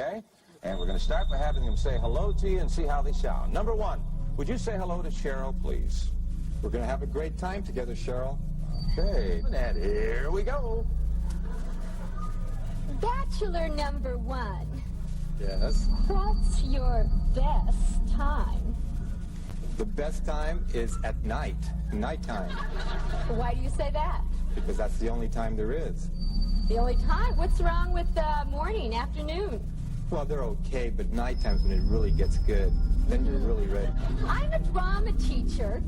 okay? And we're going to start by having them say hello to you and see how they sound. Number one, would you say hello to Cheryl, please? We're going to have a great time together, Cheryl. Okay, and here we go. Bachelor number one. Yes. What's your best time? The best time is at night, nighttime, Why do you say that? because that's the only time there is. The only time? What's wrong with morning, afternoon? Well, they're okay, but nighttime's when it really gets good. Then you're really ready. I'm a drama teacher,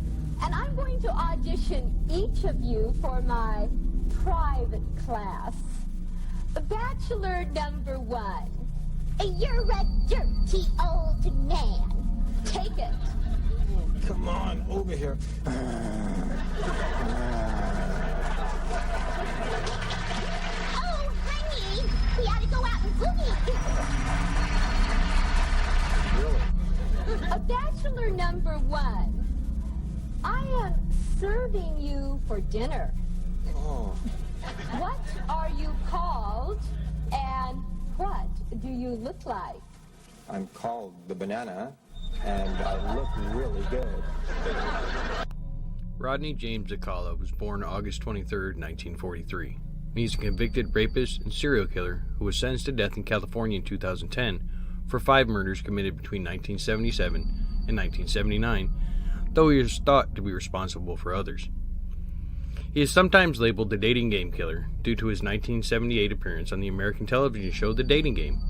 and I'm going to audition each of you for my private class. Bachelor number one. You're a dirty old man. Take it. Come on, over here. Oh, honey, we ought to go out and boogie. Really? Bachelor number one. I am serving you for dinner. Oh, What are you called, and what do you look like? I'm called the banana, and I look really good. Rodney James Alcala was born August 23, 1943. He's a convicted rapist and serial killer who was sentenced to death in California in 2010 for 5 murders committed between 1977 and 1979, though he is thought to be responsible for others. He is sometimes labeled the dating game killer due to his 1978 appearance on the American television show The Dating Game,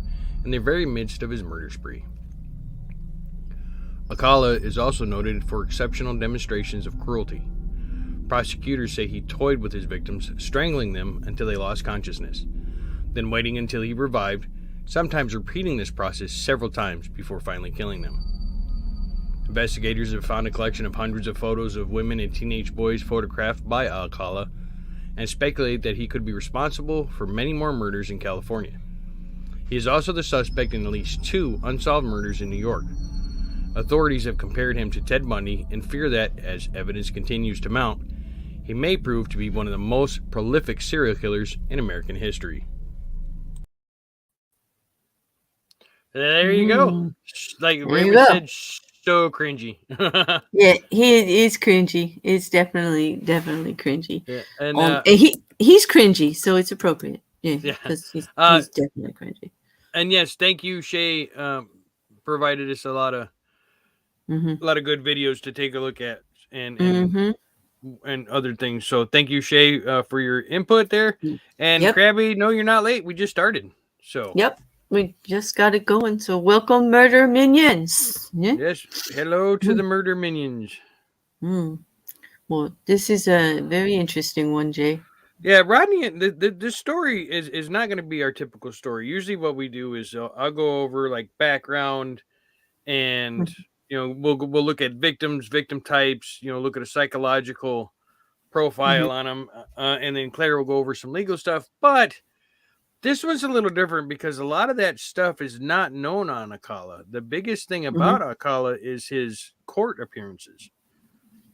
in the very midst of his murder spree. Alcala is also noted for exceptional demonstrations of cruelty. Prosecutors say he toyed with his victims, strangling them until they lost consciousness, then waiting until he revived, sometimes repeating this process several times before finally killing them. Investigators have found a collection of hundreds of photos of women and teenage boys photographed by Alcala and speculate that he could be responsible for many more murders in California. He is also the suspect in at least 2 unsolved murders in New York. Authorities have compared him to Ted Bundy and fear that, as evidence continues to mount, he may prove to be one of the most prolific serial killers in American history. There you go. Like Raymond said, so cringy. Yeah, he is cringy. It's definitely cringy. Yeah, and he's cringy, so it's appropriate. Yeah, Yeah. because he's definitely cringy. and yes, thank you, Shay. Provided us a lot of good videos to take a look at and other things. So thank you, Shay, for your input there. And Yep. Krabby, no, you're not late. We just started. So Yep, we just got it going. So welcome, murder minions. Yeah. yes, hello to the murder minions. Well, this is a very interesting one, Jay. Yeah, Rodney, this story is not going to be our typical story. Usually what we do is I'll go over like background and, we'll look at victims, victim types, look at a psychological profile on them. And then Claire will go over some legal stuff. But this one's a little different because a lot of that stuff is not known on Alcala. The biggest thing about Alcala is his court appearances.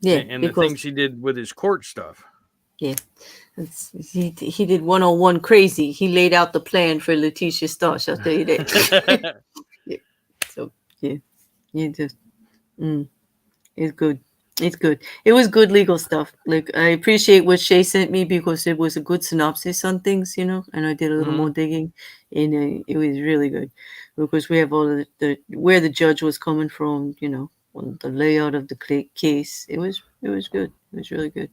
Yeah, And the things he did with his court stuff. Yeah, he did 101 crazy. He laid out the plan for Letitia Stosh. I'll tell you that. So you just it's good. It's good. It was good legal stuff. Like I appreciate what Shay sent me because it was a good synopsis on things, and I did a little more digging, and it was really good because we have all of the where the judge was coming from, on the layout of the case. It was good. It was really good.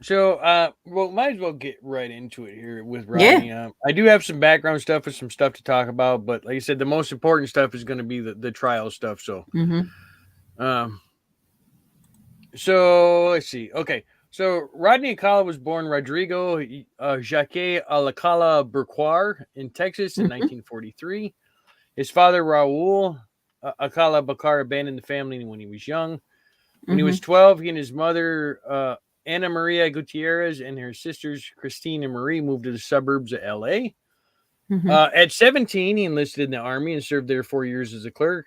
So, might as well get right into it here with Rodney. Yeah. I do have some background stuff and some stuff to talk about, but like I said, the most important stuff is going to be the trial stuff. So, so let's see. Okay. So Rodney Alcala was born Rodrigo Jacques Alcala Burquar in Texas in 1943. His father, Raul Alcala Bacar, abandoned the family when he was young. When he was 12, he and his mother, Ana Maria Gutierrez, and her sisters, Christine and Marie, moved to the suburbs of L.A. At 17, he enlisted in the Army and served there 4 years as a clerk,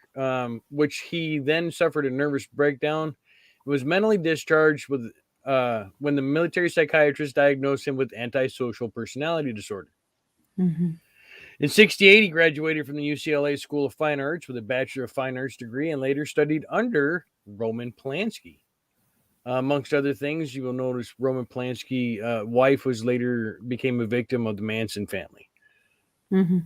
which he then suffered a nervous breakdown. He was mentally discharged when the military psychiatrist diagnosed him with antisocial personality disorder. In 68, he graduated from the UCLA School of Fine Arts with a Bachelor of Fine Arts degree and later studied under Roman Polanski. Amongst other things, you will notice Roman Polanski's wife became a victim of the Manson family. Mm-hmm.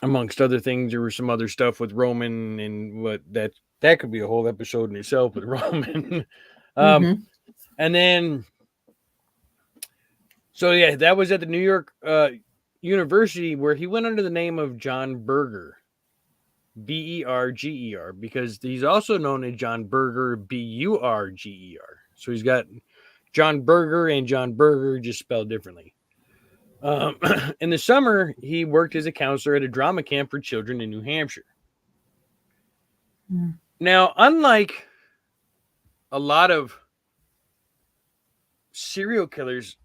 Amongst other things, there was some other stuff with Roman and what that could be a whole episode in itself with Roman. Mm-hmm. And then, so yeah, that was at the New York University where he went under the name of John Berger, Berger, because he's also known as John Berger, Burger. So he's got John Berger and John Berger just spelled differently. In the summer, he worked as a counselor at a drama camp for children in New Hampshire. Mm. Now, unlike a lot of serial killers,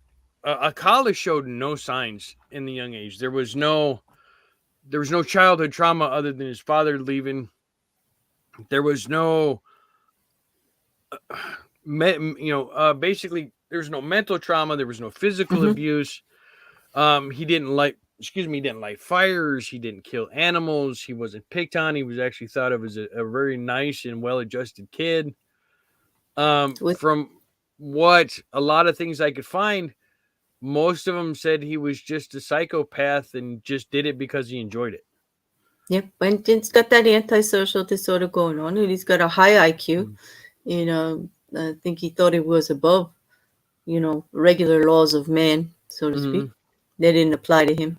Alcala showed no signs in the young age. There was no childhood trauma other than his father leaving. There was no, basically there was no mental trauma. There was no physical abuse. He didn't light fires. He didn't kill animals. He wasn't picked on. He was actually thought of as a very nice and well-adjusted kid. From what a lot of things I could find, most of them said he was just a psychopath and just did it because he enjoyed it. Yep, and he's got that antisocial disorder going on, and he's got a high IQ. I think he thought it was above, regular laws of man, so to speak. They didn't apply to him.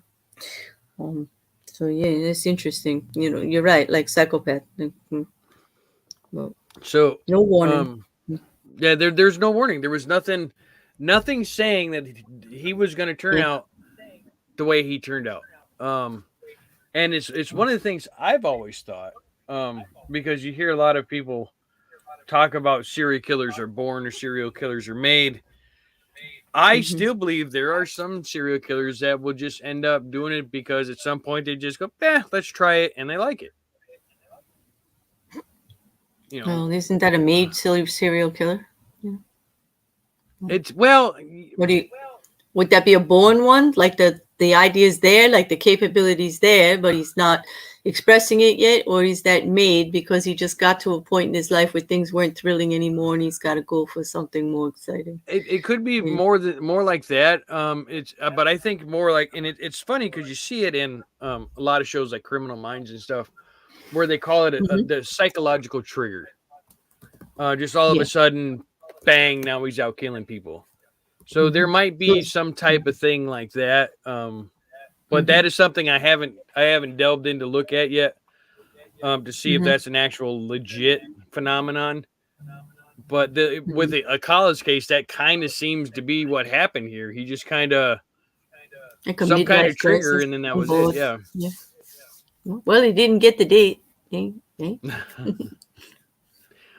So yeah, it's interesting. You're right, like psychopath. Well, so no warning. Yeah, there's no warning. There was nothing saying that he was going to turn out the way he turned out. And it's one of the things I've always thought, because you hear a lot of people talk about serial killers are born or serial killers are made. I still believe there are some serial killers that will just end up doing it because at some point they just go, let's try it, and they like it. Well, isn't that a made serial killer? Yeah. It's well. Would that be a born one? Like the idea is there, like the capability is there, but he's not expressing it yet, or is that made because he just got to a point in his life where things weren't thrilling anymore, and he's got to go for something more exciting? It could be more like that. But I think more like, and it's funny because you see it in a lot of shows like Criminal Minds and stuff, where they call it the psychological trigger. Just all of a sudden, bang! Now he's out killing people. So there might be some type of thing like that, but that is something I haven't delved in to look at yet, to see if that's an actual legit phenomenon. But with the Alcala's case, that kind of seems to be what happened here. He just kind of some kind of trigger, and then that was it. Yeah. Well, he didn't get the date.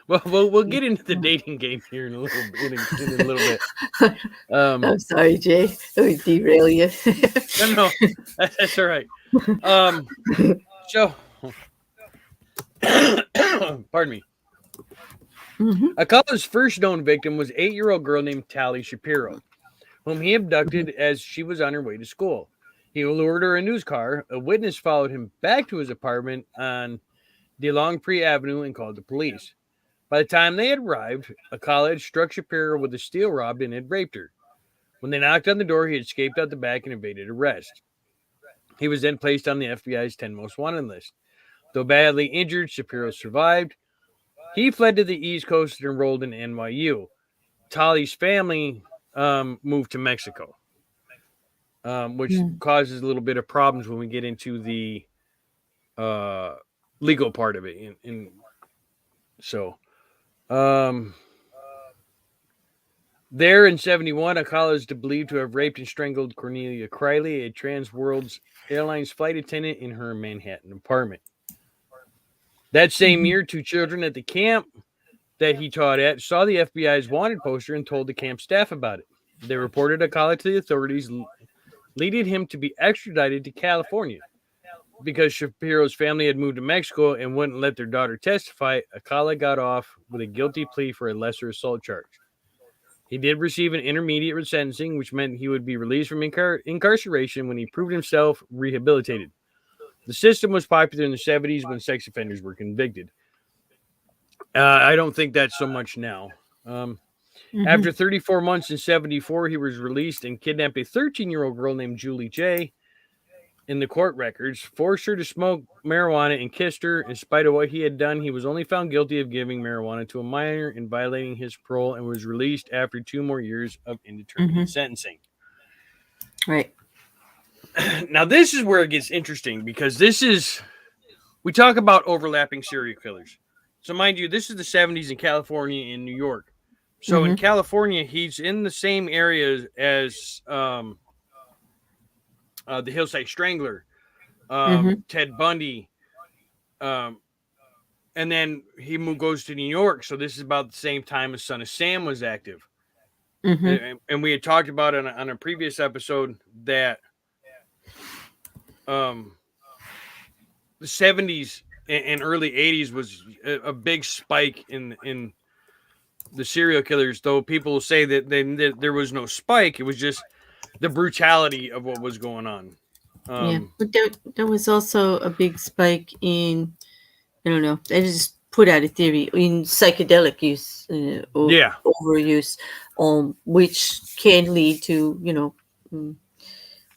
Well, we'll get into the dating game here in a little bit. I'm sorry, Jay. Let me derail you. No, that's all right. So, pardon me. Alcala's first known victim was 8-year-old girl named Tali Shapiro, whom he abducted as she was on her way to school. He lured her in his car. A witness followed him back to his apartment on De Longpre Avenue and called the police. By the time they had arrived, Alcala had struck Shapiro with a steel rod and had raped her. When they knocked on the door, he had escaped out the back and evaded arrest. He was then placed on the FBI's 10 most wanted list. Though badly injured, Shapiro survived. He fled to the East Coast and enrolled in NYU. Tali's family moved to Mexico, which causes a little bit of problems when we get into the legal part of it. There in 1971, Alcala is believed to have raped and strangled Cornelia Criley, a Trans Worlds Airlines flight attendant, in her Manhattan apartment. That same year, 2 children at the camp that he taught at saw the FBI's wanted poster and told the camp staff about it. They reported Alcala to the authorities, leading him to be extradited to California. Because Shapiro's family had moved to Mexico and wouldn't let their daughter testify, Alcala got off with a guilty plea for a lesser assault charge. He did receive an intermediate sentencing, which meant he would be released from incarceration when he proved himself rehabilitated. The system was popular in the 70s when sex offenders were convicted. I don't think that's so much now. After 34 months in 74, he was released and kidnapped a 13-year-old girl named Julie J. In the court records, forced her to smoke marijuana and kissed her. In spite of what he had done, he was only found guilty of giving marijuana to a minor and violating his parole, and was released after 2 more years of indeterminate sentencing. Right. Now, this is where it gets interesting, because we talk about overlapping serial killers. So, mind you, this is the 70s in California and New York. So, in California, he's in the same areas as the Hillside Strangler, Ted Bundy, and then he goes to New York. So this is about the same time as Son of Sam was active. And we had talked about it on a previous episode that the 70s and early 80s was a big spike in the serial killers, though people say that there was no spike. It was just the brutality of what was going on. But there was also a big spike in, I don't know, I just put out a theory, in psychedelic use or overuse, which can lead to,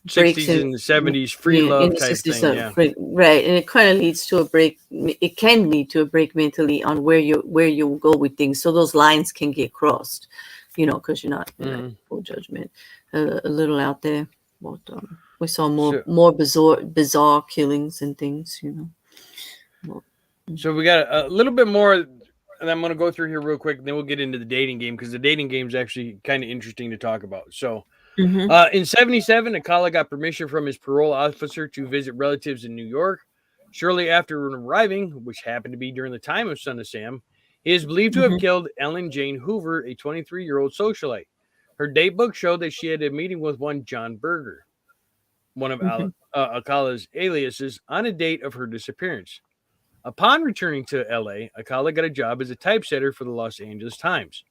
60s and the 70s free love type thing. Right, and it kind of leads to a break. It can lead to a break mentally on where you go with things, so those lines can get crossed, because you're not full judgment, a little out there. But we saw more bizarre killings and things, So we got a little bit more, and I'm going to go through here real quick, and then we'll get into the dating game, because the dating game is actually kind of interesting to talk about. So in 77, Alcala got permission from his parole officer to visit relatives in New York. Shortly after arriving, which happened to be during the time of Son of Sam, he is believed to have killed Ellen Jane Hoover, a 23-year-old socialite. Her date book showed that she had a meeting with one John Berger, one of Alcala's aliases, on a date of her disappearance. Upon returning to L.A., Alcala got a job as a typesetter for the Los Angeles Times.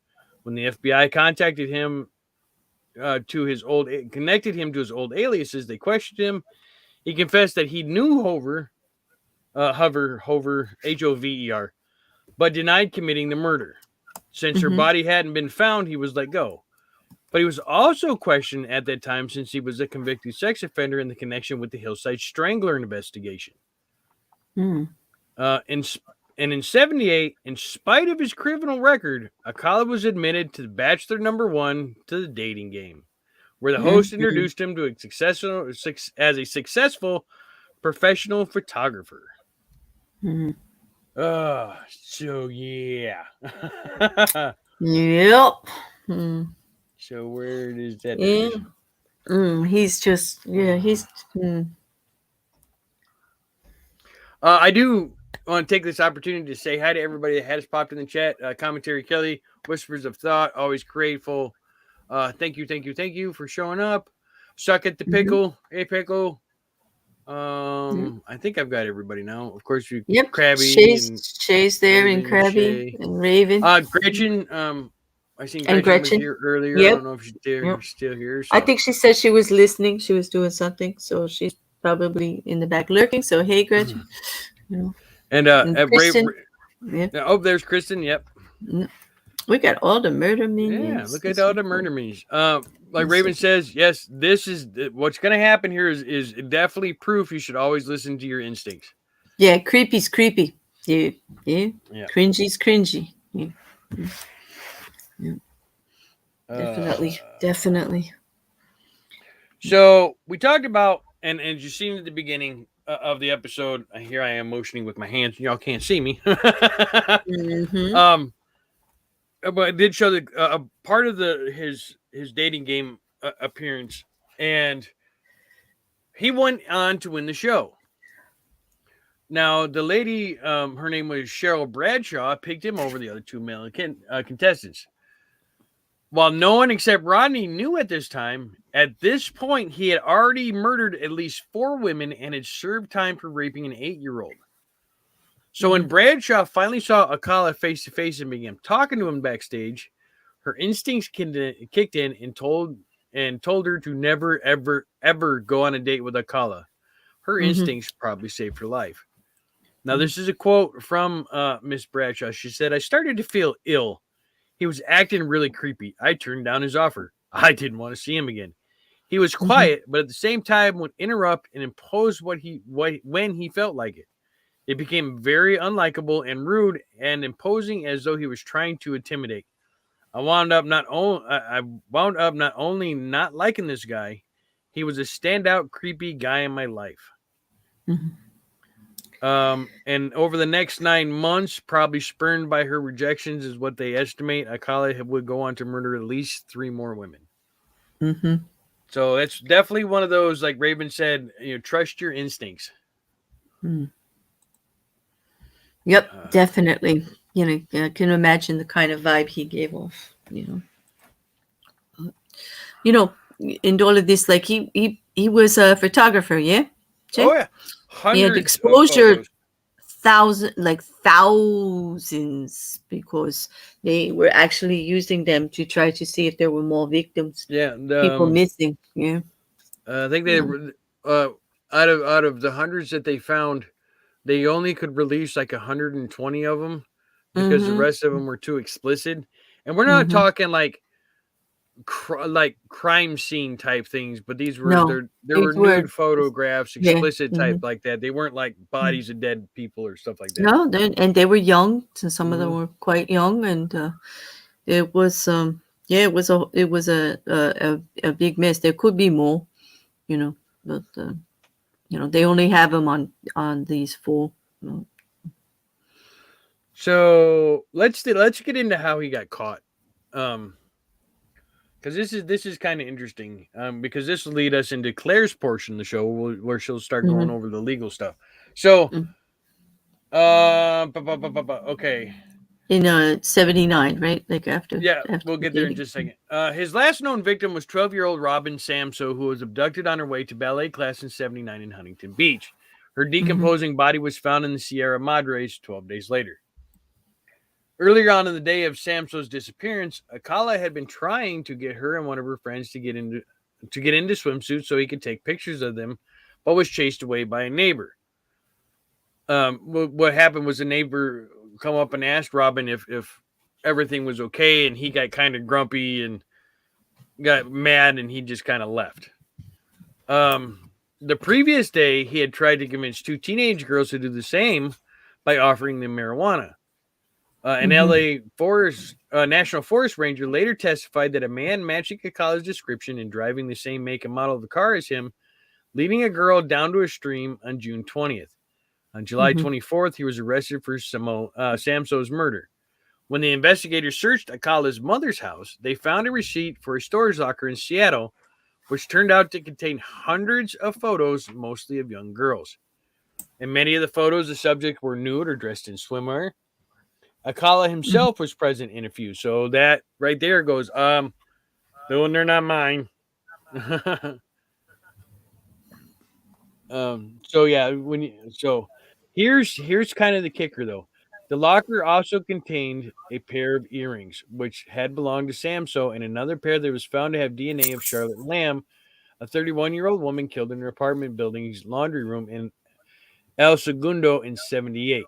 When the FBI connected him to his old aliases, they questioned him. He confessed that he knew Hover, Hover, but denied committing the murder. Since her body hadn't been found, he was let go. But he was also questioned at that time, since he was a convicted sex offender in the connection with the Hillside Strangler investigation. In 78, in spite of his criminal record, Alcala was admitted to Bachelor #1 to the dating game, where the host introduced him to as a successful professional photographer. So yeah. Yep. So where does that? He's just he's. I do want to take this opportunity to say hi to everybody that has popped in the chat. Commentary Kelly, Whispers of Thought, always grateful. Thank you for showing up. Suck at the Pickle. Hey, Pickle. I think I've got everybody now. Of course, you Krabby. Shay's there, and Krabby, and Raven. Gretchen. I seen Gretchen was here earlier. I don't know if she's still here. So. I think she said she was listening. She was doing something, so she's probably in the back lurking. So hey, Gretchen. And Kristen. There's Kristen. Yep. We got all the murder minions. Yeah, look at all the murder minions. Like Raven says, yes, this is what's going to happen here is definitely proof you should always listen to your instincts. Yeah, creepy's creepy. Yeah. Cringy's cringy. Yeah. Definitely. So we talked about, and as you've seen at the beginning of the episode, here I am motioning with my hands. Y'all can't see me. But it did show a part of his dating game appearance, and he went on to win the show. Now, the lady, her name was Cheryl Bradshaw, picked him over the other two male contestants. While no one except Rodney knew at this time, at this point, he had already murdered at least 4 women and had served time for raping an 8-year-old. So when Bradshaw finally saw Alcala face to face and began talking to him backstage, her instincts kicked in and told her to never, ever, ever go on a date with Alcala. Her instincts probably saved her life. Now, this is a quote from Miss Bradshaw. She said, "I started to feel ill. He was acting really creepy. I turned down his offer. I didn't want to see him again. He was quiet, but at the same time would interrupt and impose when he felt like it. It became very unlikable and rude and imposing, as though he was trying to intimidate. I wound up not only not liking this guy, he was a standout creepy guy in my life." And over the next 9 months, probably spurned by her rejections, is what they estimate, Alcala would go on to murder at least 3 more women. So that's definitely one of those, like Raven said, trust your instincts. Yep, definitely. I can imagine the kind of vibe he gave off. In all of this, like he was a photographer, yeah. Jay? Oh yeah, He had exposure thousands because they were actually using them to try to see if there were more victims. Yeah, People missing. Yeah, I think they out of the hundreds that they found, they only could release like 120 of them because the rest of them were too explicit. And we're not talking like crime scene type things, but these were there were nude photographs, explicit type like that. They weren't like bodies of dead people or stuff like that. No, and they were young. So some of them were quite young, and it was it was a big mess. There could be more, but they only have them on these 4. So let's get into how he got caught. Because this is kind of interesting, because this will lead us into Claire's portion of the show where she'll start going over the legal stuff. So, okay. In 79, right? Like after. Yeah, we'll get there in just a second. His last known victim was 12-year-old Robin Samso, who was abducted on her way to ballet class in 79 in Huntington Beach. Her decomposing body was found in the Sierra Madres 12 days later. Earlier on in the day of Samso's disappearance, Alcala had been trying to get her and one of her friends to get into swimsuits so he could take pictures of them, but was chased away by a neighbor. What happened was a neighbor come up and asked Robin if everything was okay, and he got kind of grumpy and got mad, and he just kind of left. The previous day, he had tried to convince 2 teenage girls to do the same by offering them marijuana. An LA National Forest Ranger later testified that a man matching Alcala's description and driving the same make and model of the car as him, leading a girl down to a stream on June 20th. On July 24th, he was arrested for Samso's murder. When the investigators searched Alcala's mother's house, they found a receipt for a storage locker in Seattle, which turned out to contain hundreds of photos, mostly of young girls. In many of the photos, the subjects were nude or dressed in swimwear. Alcala himself was present in a few, so that right there goes, they're not mine. So here's kind of the kicker though. The locker also contained a pair of earrings, which had belonged to Samso, and another pair that was found to have DNA of Charlotte Lamb, a 31-year-old woman killed in her apartment building's laundry room in El Segundo in 78.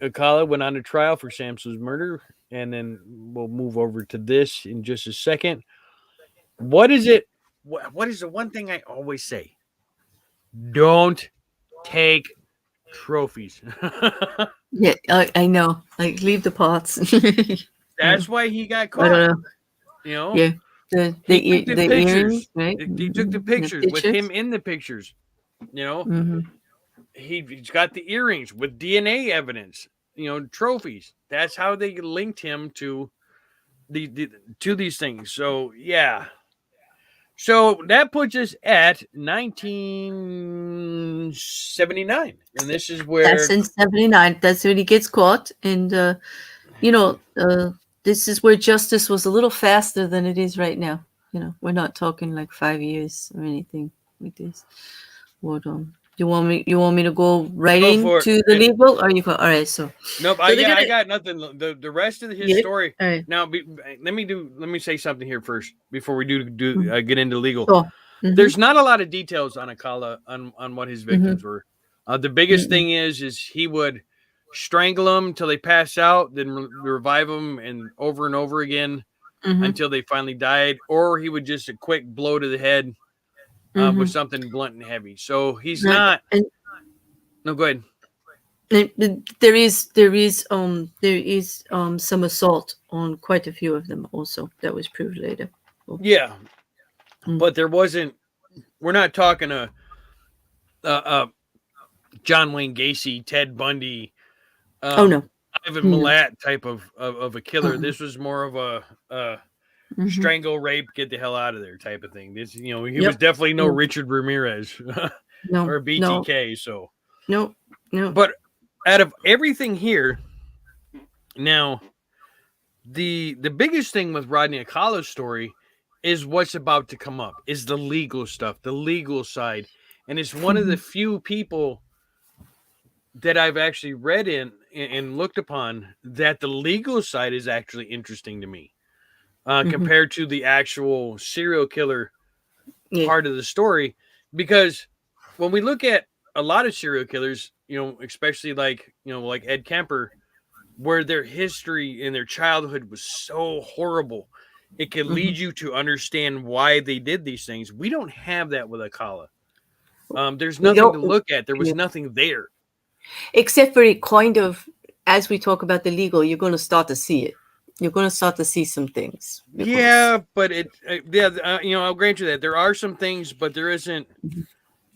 Alcala went on to trial for Samso's murder, and then we'll move over to this in just a second. What is it? What is the one thing I always say? Don't take trophies. Yeah, I know. Like, leave the pots. That's why he got caught. I don't know. Yeah. The pictures, earrings, right? He took the pictures with him in the pictures. He's got the earrings with DNA evidence, trophies. That's how they linked him to these things. So yeah. So that puts us at 1979, and this is where that's in 79. That's when he gets caught, and this is where justice was a little faster than it is right now. We're not talking like 5 years or anything like this. What you want me to go right into the legal, or you go? All right, so nope. I got nothing. The rest of his story. Right. Now, let me say something here first before we do get into legal. Sure. There's not a lot of details on Alcala on what his victims were. The biggest thing is he would strangle them till they pass out, then revive them and over again until they finally died, or he would just a quick blow to the head with something blunt and heavy. So he's not. No, go ahead. There is some assault on quite a few of them also that was proved later. Yeah, but there wasn't. We're not talking a John Wayne Gacy, Ted Bundy, no, Ivan Milat type of a killer. This was more of a strangle, rape, get the hell out of there type of thing. This, he was definitely no Richard Ramirez or BTK. So no. But out of everything here, now the biggest thing with Rodney Alcala's story is what's about to come up, is the legal stuff, the legal side. And it's one of the few people that I've actually read in and looked upon that the legal side is actually interesting to me compared to the actual serial killer part of the story. Because when we look at a lot of serial killers, especially like Ed Kemper, where their history and their childhood was so horrible, it can lead you to understand why they did these things. We don't have that with Alcala. There's nothing to look at. There was nothing there. Except for it kind of, as we talk about the legal, you're going to start to see it. You're going to start to see some things. Yeah, but I'll grant you that there are some things, but there isn't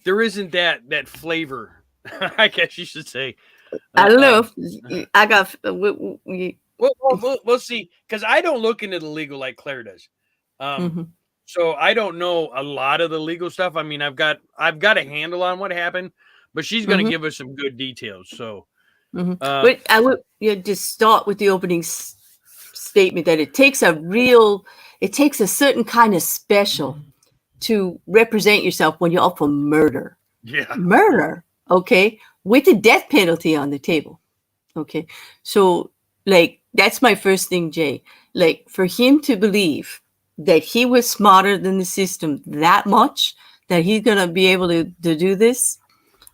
that flavor. I guess you should say. I don't know. I got. We'll see, because I don't look into the legal like Claire does. So I don't know a lot of the legal stuff. I mean, I've got a handle on what happened, but she's going to give us some good details. So, but I would just start with the opening statement that it takes a certain kind of special to represent yourself when you're up for murder. Yeah, murder. Okay, with the death penalty on the table. Okay, so that's my first thing, Jay. For him to believe that he was smarter than the system that much, that he's gonna be able to do this,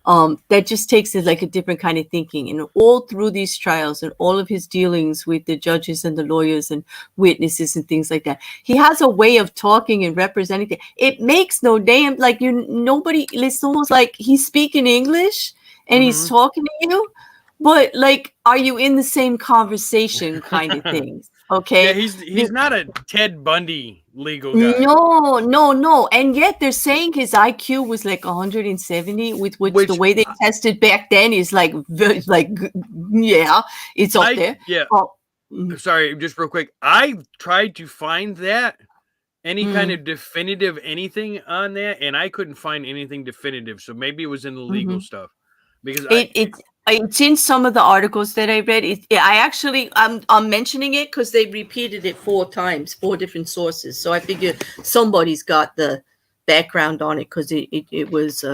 that just takes it like a different kind of thinking. And all through these trials and all of his dealings with the judges and the lawyers and witnesses and things like that, he has a way of talking and representing it makes no damn nobody. It's almost like he's speaking English and he's talking to you, but are you in the same conversation kind of thing? Okay. Yeah, he's not a Ted Bundy legal guy. No. And yet they're saying his IQ was 170, which the way they tested back then is it's up there. Yeah. Sorry, just real quick. I tried to find any kind of definitive anything on that, and I couldn't find anything definitive. So maybe it was in the legal stuff. Because it's in some of the articles that I read. I'm mentioning it because they repeated it 4 times, 4 different sources. So I figure somebody's got the background on it, because it was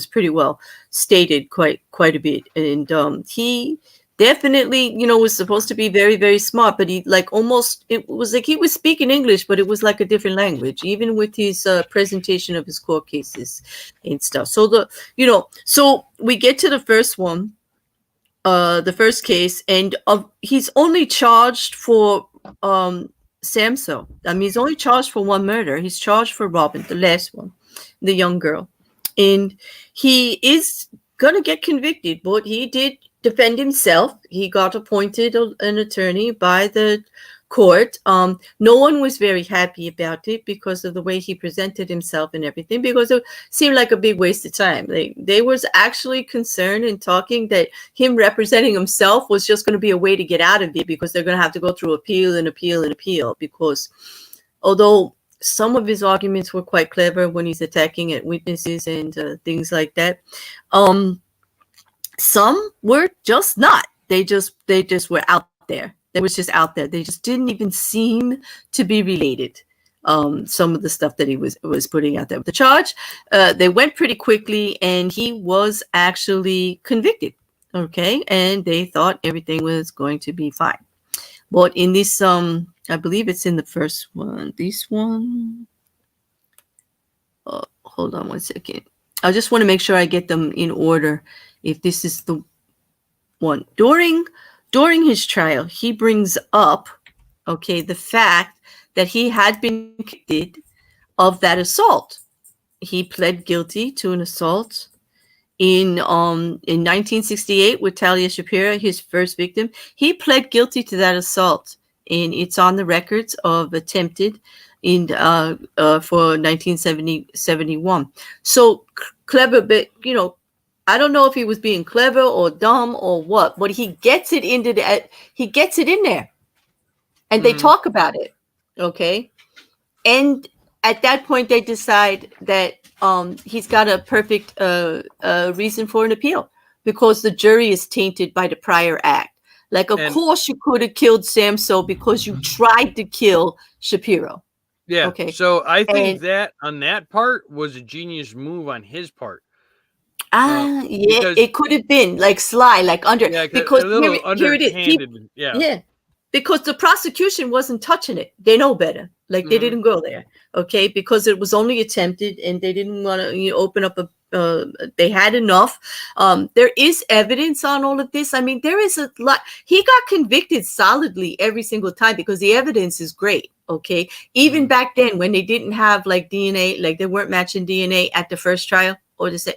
pretty well stated quite a bit. And he definitely, was supposed to be very, very smart, but he it was like he was speaking English, but it was like a different language, even with his presentation of his court cases and stuff. So so we get to the first one, the first case, and he's only charged for Samso. I mean, he's only charged for 1 murder. He's charged for robbing the last one, the young girl, and he is gonna get convicted, but he did defend himself. He got appointed an attorney by the court. No one was very happy about it because of the way he presented himself and everything, because it seemed like a big waste of time. They was actually concerned and talking that him representing himself was just going to be a way to get out of it, because they're going to have to go through appeal and appeal and appeal, because although some of his arguments were quite clever when he's attacking at witnesses and things like that, some were just not. They just were out there. They was just out there. They just didn't even seem to be related. Some of the stuff that he was putting out there. The charge, they went pretty quickly, and he was actually convicted. Okay, and they thought everything was going to be fine. But in this, I believe it's in the first one. This one. hold on one second. I just want to make sure I get them in order. If this is the one during his trial, he brings up, okay, the fact that he had been convicted of that assault. He pled guilty to an assault in 1968 with Talia Shapiro, his first victim. He pled guilty to that assault, and it's on the records of attempted in for 1971. So clever, but I don't know if he was being clever or dumb or what, but he gets it in there, and they talk about it, okay? And at that point, they decide that he's got a perfect reason for an appeal because the jury is tainted by the prior act. Like, of course, you could have killed Samso because you tried to kill Shapiro. Yeah. Okay. So I think that on that part was a genius move on his part. Yeah, it could have been like sly, like under, because a little here it is. Yeah, because the prosecution wasn't touching it. They know better. Like they didn't go there, okay? Because it was only attempted, and they didn't want to open up a. They had enough. There is evidence on all of this. I mean, there is a lot. He got convicted solidly every single time because the evidence is great. Okay, even back then when they didn't have like DNA, like they weren't matching DNA at the first trial. Or to say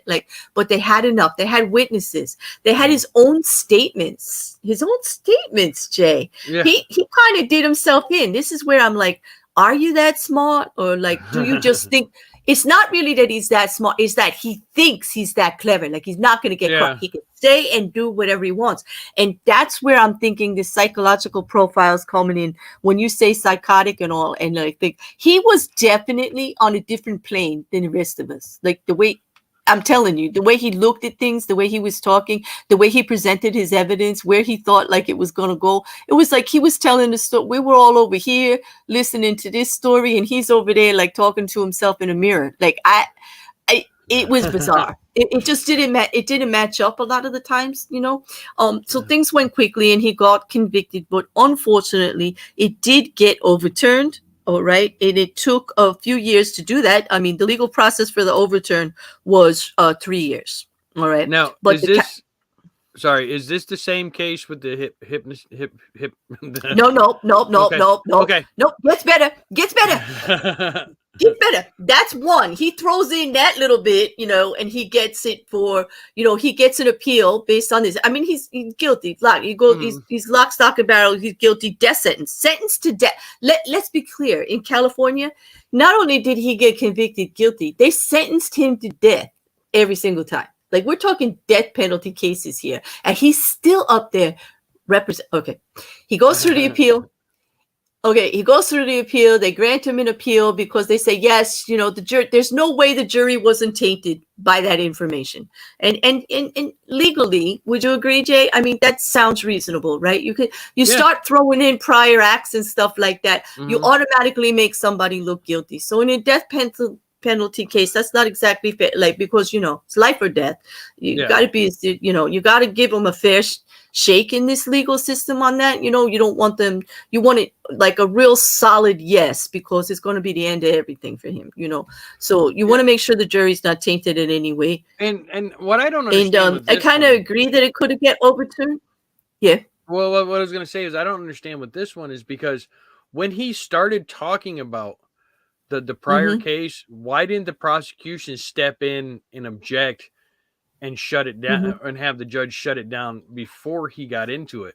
but they had enough. They had witnesses. They had his own statements. Jay. Yeah. He kind of did himself in. This is where I'm like, are you that smart? Or like, do you just think it's not really that he's that smart, it's that he thinks he's that clever. Like he's not gonna get caught. He can stay and do whatever he wants. And that's where I'm thinking the psychological profiles coming in when you say psychotic and all, and I think he was definitely on a different plane than the rest of us. Like the way I'm telling you, the way he looked at things, the way he was talking, the way he presented his evidence, where he thought like it was going to go. It was like he was telling the story. We were all over here listening to this story, and he's over there like talking to himself in a mirror. Like it was bizarre. It just didn't match up a lot of the times, So things went quickly, and he got convicted. But unfortunately, it did get overturned. All right. And it took a few years to do that. I mean, the legal process for the overturn was 3 years. All right. Now, but is this the same case with the hip? No. Okay. Nope. Gets better. Gets better. That's one. He throws in that little bit, and he gets it for, he gets an appeal based on this. I mean, he's guilty. He's lock, stock, and barrel. He's guilty. Death sentence. Sentenced to death. Let's be clear. In California, not only did he get convicted guilty, they sentenced him to death every single time. Like we're talking death penalty cases here, and he's still up there. Okay, he goes through the appeal. They grant him an appeal because they say yes. The jury. There's no way the jury wasn't tainted by that information. And legally, would you agree, Jay? I mean, that sounds reasonable, right? You start throwing in prior acts and stuff like that. You automatically make somebody look guilty. So in a death penalty case, that's not exactly fair, like, because it's life or death. You got to be, you got to give them a fair shake in this legal system on that. You don't want them, you want it like a real solid yes, because it's going to be the end of everything for him, so you want to make sure the jury's not tainted in any way. And what I don't understand, and I kind of agree that it could get overturned. Well, what I was going to say is I don't understand what this one is, because when he started talking about the prior case, why didn't the prosecution step in and object and shut it down and have the judge shut it down before he got into it?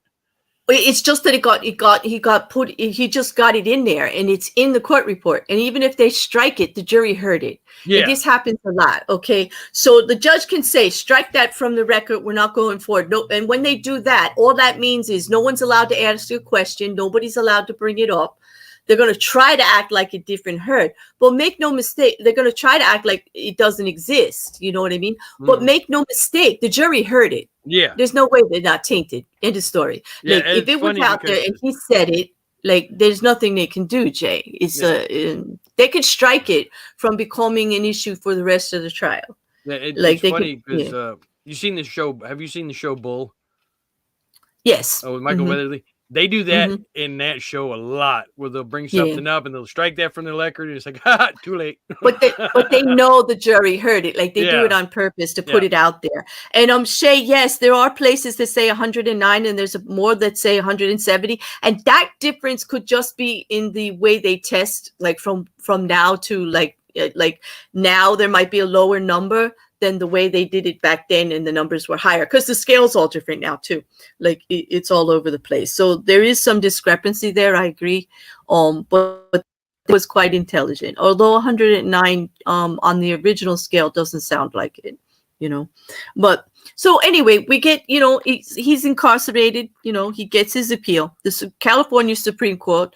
It's just that he just got it in there, and it's in the court report. And even if they strike it, the jury heard it. Yeah. And this happens a lot. Okay. So the judge can say, strike that from the record. We're not going forward. No. And when they do that, all that means is no one's allowed to ask you a question. Nobody's allowed to bring it up. They're going to try to act like it didn't hurt, but make no mistake. They're going to try to act like it doesn't exist. You know what I mean? But make no mistake, the jury heard it. Yeah. There's no way they're not tainted. End of story. Yeah, like, if it was out there and he said it, like, there's nothing they can do, Jay. It's they could strike it from becoming an issue for the rest of the trial. Yeah, it's funny because you seen the show? Have you seen the show Bull? Yes. Oh, with Michael Weatherly. They do that Mhm. in that show a lot, where they'll bring Yeah. something up and they'll strike that from their record, and it's like, ha, too late. But they know the jury heard it. Like they do it Yeah. on purpose to Yeah. put it out there. And Shay, yes, there are places that say 109 and there's more that say 170. And that difference could just be in the way they test, like from now to like now there might be a lower number than the way they did it back then, and the numbers were higher because the scale's all different now too. Like it's all over the place. So there is some discrepancy there. I agree. But it was quite intelligent, although 109 on the original scale doesn't sound like it, you know. But so anyway, we get, you know, he's incarcerated, you know, he gets his appeal. The California Supreme Court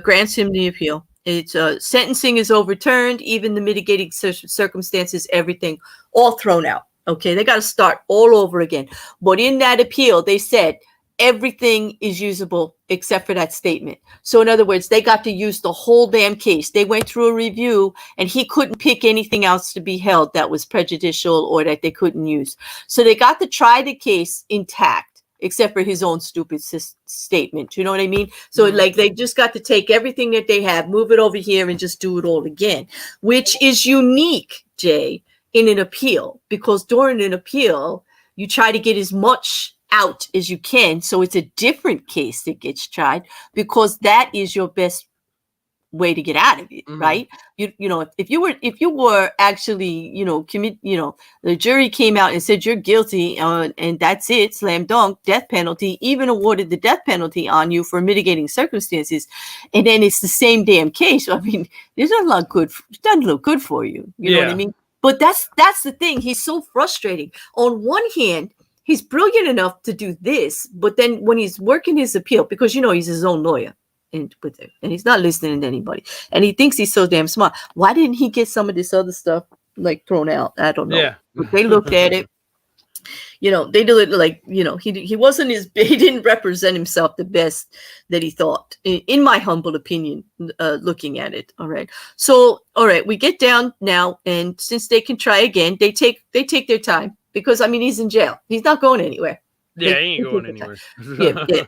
grants him the appeal. It's sentencing is overturned, even the mitigating circumstances, everything all thrown out. Okay, they got to start all over again. But in that appeal, they said everything is usable except for that statement. So in other words, they got to use the whole damn case. They went through a review and he couldn't pick anything else to be held that was prejudicial or that they couldn't use. So they got to try the case intact, except for his own stupid statement. You know what I mean? So like they just got to take everything that they have, move it over here and just do it all again, which is unique, Jay, in an appeal, because during an appeal, you try to get as much out as you can. So it's a different case that gets tried because that is your best way to get out of it, right? You know, if you were actually, you know, the jury came out and said you're guilty, and that's it, slam dunk, death penalty, even awarded the death penalty on you for mitigating circumstances, and then it's the same damn case. I mean, there's not a lot good. It doesn't look good for you. You know what I mean? But that's the thing. He's so frustrating. On one hand, he's brilliant enough to do this, but then when he's working his appeal, because you know he's his own lawyer, and he's not listening to anybody, and he thinks he's so damn smart. Why didn't he get some of this other stuff like thrown out? I don't know. Yeah. But they looked at it. You know, they do it like, you know, he didn't represent himself the best that he thought, in my humble opinion, looking at it. All right. So, all right, we get down now, and since they can try again, they take their time because, I mean, he's in jail. He's not going anywhere. Yeah, he ain't going anywhere. Yeah.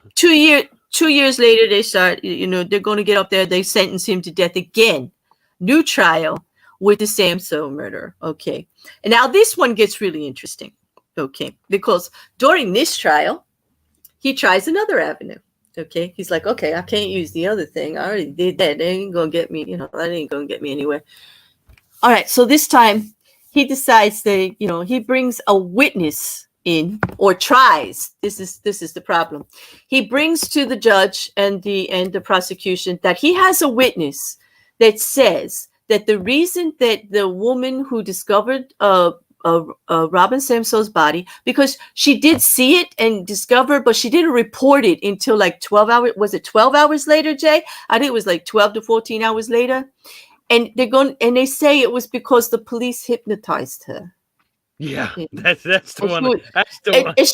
2 years later, they start, you know, they're going to get up there. They sentence him to death again. New trial with the Samso murder. Okay. And now this one gets really interesting. Okay, because during this trial, he tries another avenue. Okay, he's like, okay, I can't use the other thing. I already did that. They ain't gonna get me. You know, that ain't gonna get me anywhere. All right, so this time he decides that, you know, he brings a witness in, or tries. This is the problem. He brings to the judge and the prosecution that he has a witness that says that the reason that the woman who discovered Robin Samso's body, because she did see it and discover, but she didn't report it until like 12 hours. Was it 12 hours later, Jay? I think it was like 12 to 14 hours later. And they say it was because the police hypnotized her. Yeah, that's the one. That's the one. And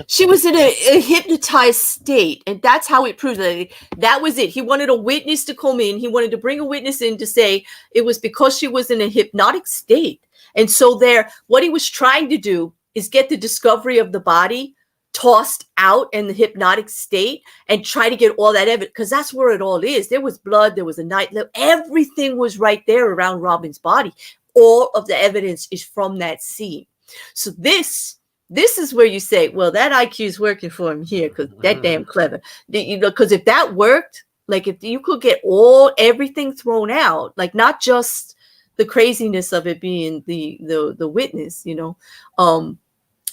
she was in a hypnotized state, and that's how it proved that was it. He wanted a witness to come in. He wanted to bring a witness in to say it was because she was in a hypnotic state. And so what he was trying to do is get the discovery of the body tossed out in the hypnotic state and try to get all that evidence, because that's where it all is. There was blood, there was a nightlight, everything was right there around Robin's body. All of the evidence is from that scene. So this is where you say, well, that IQ is working for him here, because that damn clever. You know, because if that worked, like if you could get everything thrown out, like not just the craziness of it being the witness, you know,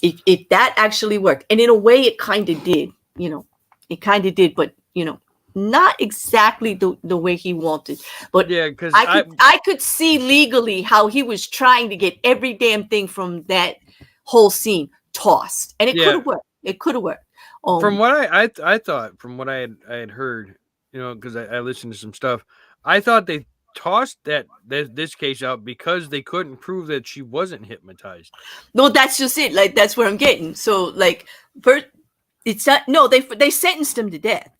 if that actually worked, and in a way it kind of did, you know, but you know, not exactly the way he wanted, but yeah, because I could see legally how he was trying to get every damn thing from that whole scene tossed, and it could have worked. It could have worked. From what I thought, from what I had heard, you know, because I listened to some stuff, I thought they tossed this case out because they couldn't prove that she wasn't hypnotized. No, that's just it. Like that's where I'm getting. So like, first, it's not. No, they sentenced him to death.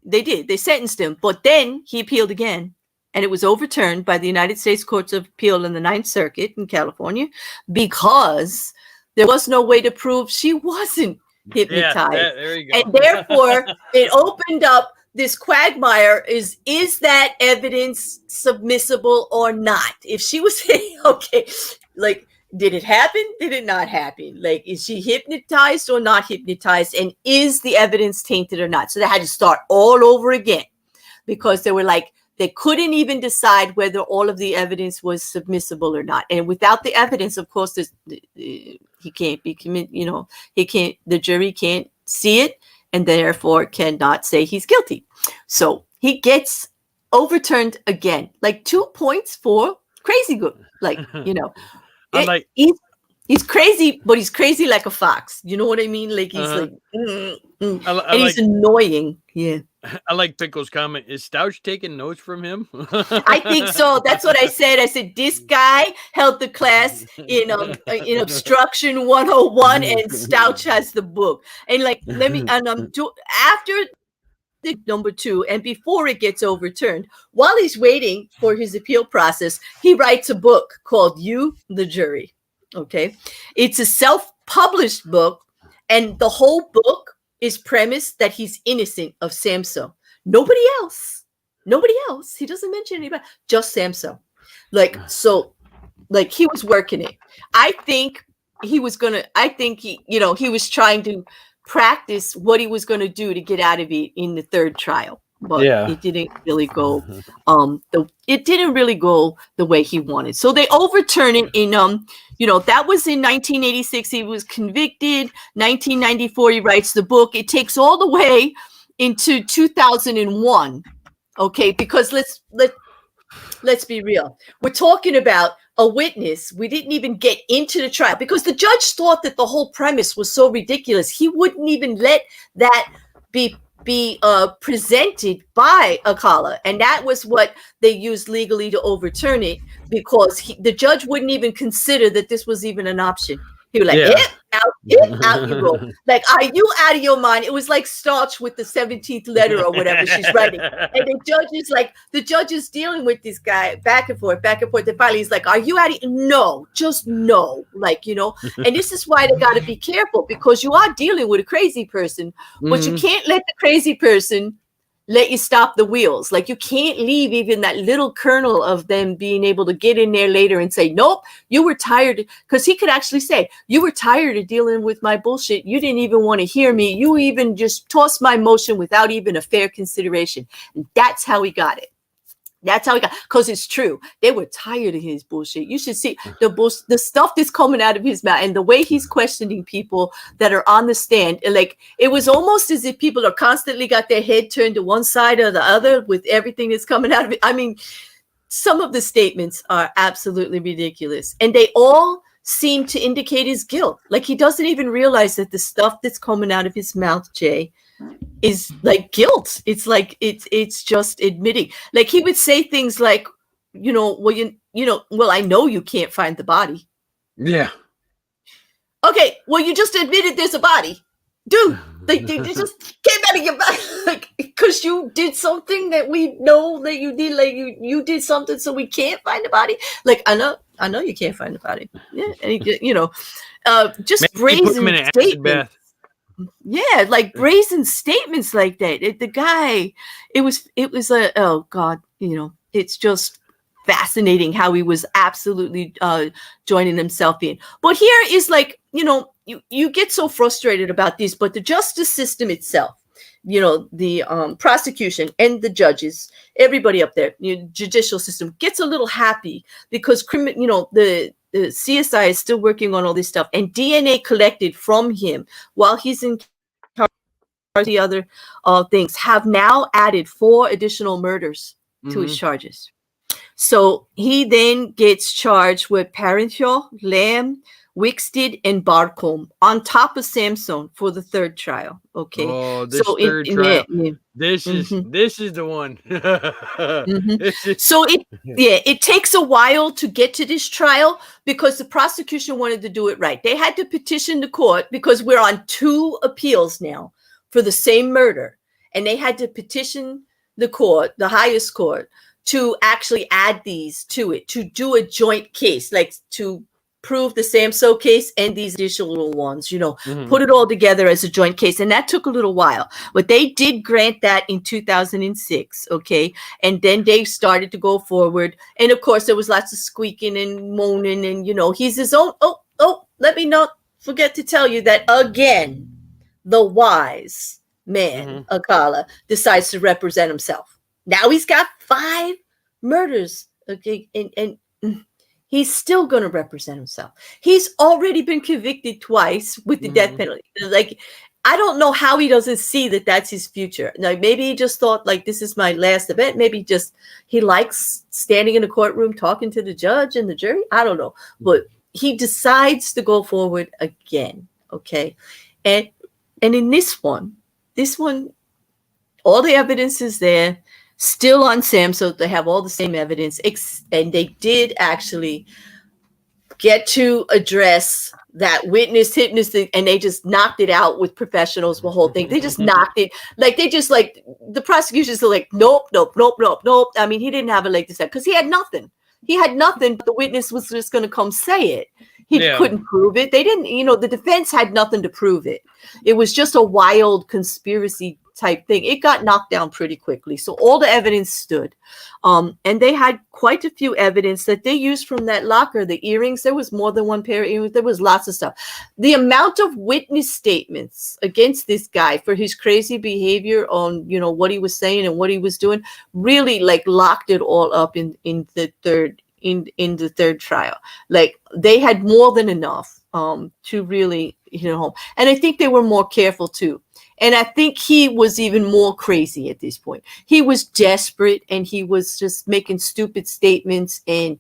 They did. They sentenced him, but then he appealed again, and it was overturned by the United States Courts of Appeal in the Ninth Circuit in California because there was no way to prove she wasn't hypnotized. there you go. And therefore, it opened up this quagmire is that evidence submissible or not? If she was saying, okay, like, did it happen? Did it not happen? Like, is she hypnotized or not hypnotized? And is the evidence tainted or not? So they had to start all over again because they were like, they couldn't even decide whether all of the evidence was submissible or not. And without the evidence, of course, he can't be the jury can't see it and therefore cannot say he's guilty. So he gets overturned again, like 2 points for crazy good. Like, he's crazy, but he's crazy like a fox. You know what I mean? Like he's and he's annoying. Yeah. I like Pickle's comment. Is Stouch taking notes from him? I think so. That's what I said. I said this guy held the class in obstruction 101, and Stouch has the book. And like, after the number 2, and before it gets overturned, while he's waiting for his appeal process, he writes a book called "You, the Jury." Okay, it's a self-published book, and the whole book is premised that he's innocent of Samso. Nobody else. He doesn't mention anybody, just Samso. Like, so, like, he was working it. I think he was trying to practice what he was going to do to get out of it in the third trial. But it didn't really go the way he wanted. So they overturn it in that was in 1986. He was convicted. 1994 he writes the book. It takes all the way into 2001. Okay, because let's be real. We're talking about a witness. We didn't even get into the trial because the judge thought that the whole premise was so ridiculous. He wouldn't even let that be presented by Alcala, and that was what they used legally to overturn it, because the judge wouldn't even consider that this was even an option. He was like, out you go. Like, are you out of your mind? It was like Starch with the 17th letter or whatever she's writing. And the judge is dealing with this guy back and forth. And finally he's like, are you out of no, just no. Like, and this is why they got to be careful, because you are dealing with a crazy person, but you can't let the crazy person let you stop the wheels. Like, you can't leave even that little kernel of them being able to get in there later and say, nope, you were tired. Because he could actually say, you were tired of dealing with my bullshit. You didn't even want to hear me. You even just tossed my motion without even a fair consideration. And that's how he got it. Because it's true. They were tired of his bullshit. You should see the stuff that's coming out of his mouth and the way he's questioning people that are on the stand. Like, it was almost as if people are constantly got their head turned to one side or the other with everything that's coming out of it. I mean, some of the statements are absolutely ridiculous, and they all seem to indicate his guilt. Like, he doesn't even realize that the stuff that's coming out of his mouth, Jay, is like guilt. It's like it's just admitting. Like, he would say things like, well, I know you can't find the body. Yeah. Okay, well, you just admitted there's a body, dude. Like, you just came out of your body, like, because you did something that we know that you did. Like, you did something, so we can't find the body. Like, I know you can't find the body. Yeah, and just brazen statements. Yeah, like brazen statements like that. The guy, it was oh God, it's just fascinating how he was absolutely joining himself in. But here is like, you get so frustrated about this, but the justice system itself, the prosecution and the judges, everybody up there, judicial system gets a little happy because the CSI is still working on all this stuff, and DNA collected from him while he's in the other things have now added 4 additional murders to his charges. So he then gets charged with Parentheau, Lamb, Wickstead, and Barcombe on top of Samson for the third trial. Okay. Oh, this third trial. This is the one. So it takes a while to get to this trial because the prosecution wanted to do it right. They had to petition the court because we're on 2 appeals now for the same murder. And they had to petition the court, the highest court, to actually add these to it, to do a joint case, like to prove the Samso case and these additional ones, Mhm. put it all together as a joint case. And that took a little while, but they did grant that in 2006. Okay. And then they started to go forward. And of course, there was lots of squeaking and moaning and, he's his own. Let me not forget to tell you that again, the wise man, Alcala, decides to represent himself. Now he's got 5 murders. Okay. And he's still going to represent himself. He's already been convicted twice with the death penalty. Like, I don't know how he doesn't see that that's his future. Like, maybe he just thought, like, this is my last event. Maybe he likes standing in the courtroom talking to the judge and the jury. I don't know. But he decides to go forward again. Okay. And in this one, all the evidence is there. Still on Sam, so they have all the same evidence, and they did actually get to address that witness, and they just knocked it out with professionals. The whole thing, they just knocked it. Like the prosecution's like, nope. I mean, he didn't have a leg to say because he had nothing. But the witness was just going to come say it. He couldn't prove it. They didn't. The defense had nothing to prove it. It was just a wild conspiracy type thing. It got knocked down pretty quickly. So all the evidence stood. And they had quite a few evidence that they used from that locker. The earrings, there was more than one pair of earrings. There was lots of stuff. The amount of witness statements against this guy for his crazy behavior on, what he was saying and what he was doing really locked it all up in the third trial. Like, they had more than enough to really home. And I think they were more careful too. And I think he was even more crazy at this point. He was desperate and he was just making stupid statements, and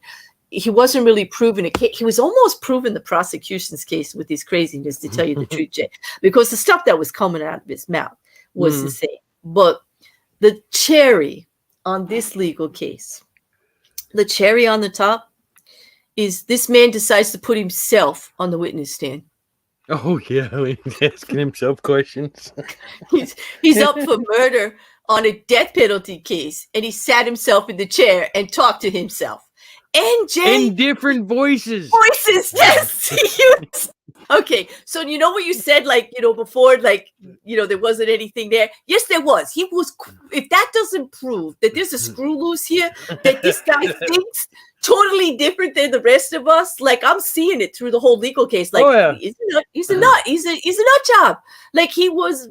he wasn't really proving it. He was almost proving the prosecution's case with his craziness, to tell you the truth, Jay, because the stuff that was coming out of his mouth was the same. But the cherry on this legal case, the cherry on the top, is this man decides to put himself on the witness stand. Oh yeah, he's asking himself questions. He's up for murder on a death penalty case, and he sat himself in the chair and talked to himself. And Jay, in different voices. Yes. Okay, so you know what you said, before, there wasn't anything there. Yes, there was. He was. If that doesn't prove that there's a screw loose here, that this guy thinks totally different than the rest of us, I'm seeing it through the whole legal case. He's a nut. He's a nut job. Like, he was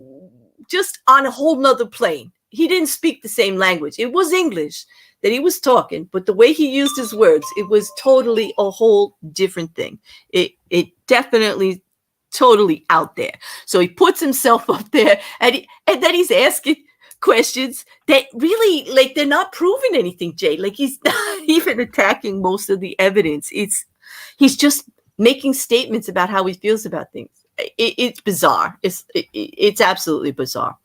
just on a whole nother plane. He didn't speak the same language. It was English that he was talking, but the way he used his words, it was totally a whole different thing. It definitely totally out there. So he puts himself up there, and then he's asking questions that really, they're not proving anything, Jay. He's not even attacking most of the evidence. He's just making statements about how he feels about things. It's bizarre. It's absolutely bizarre.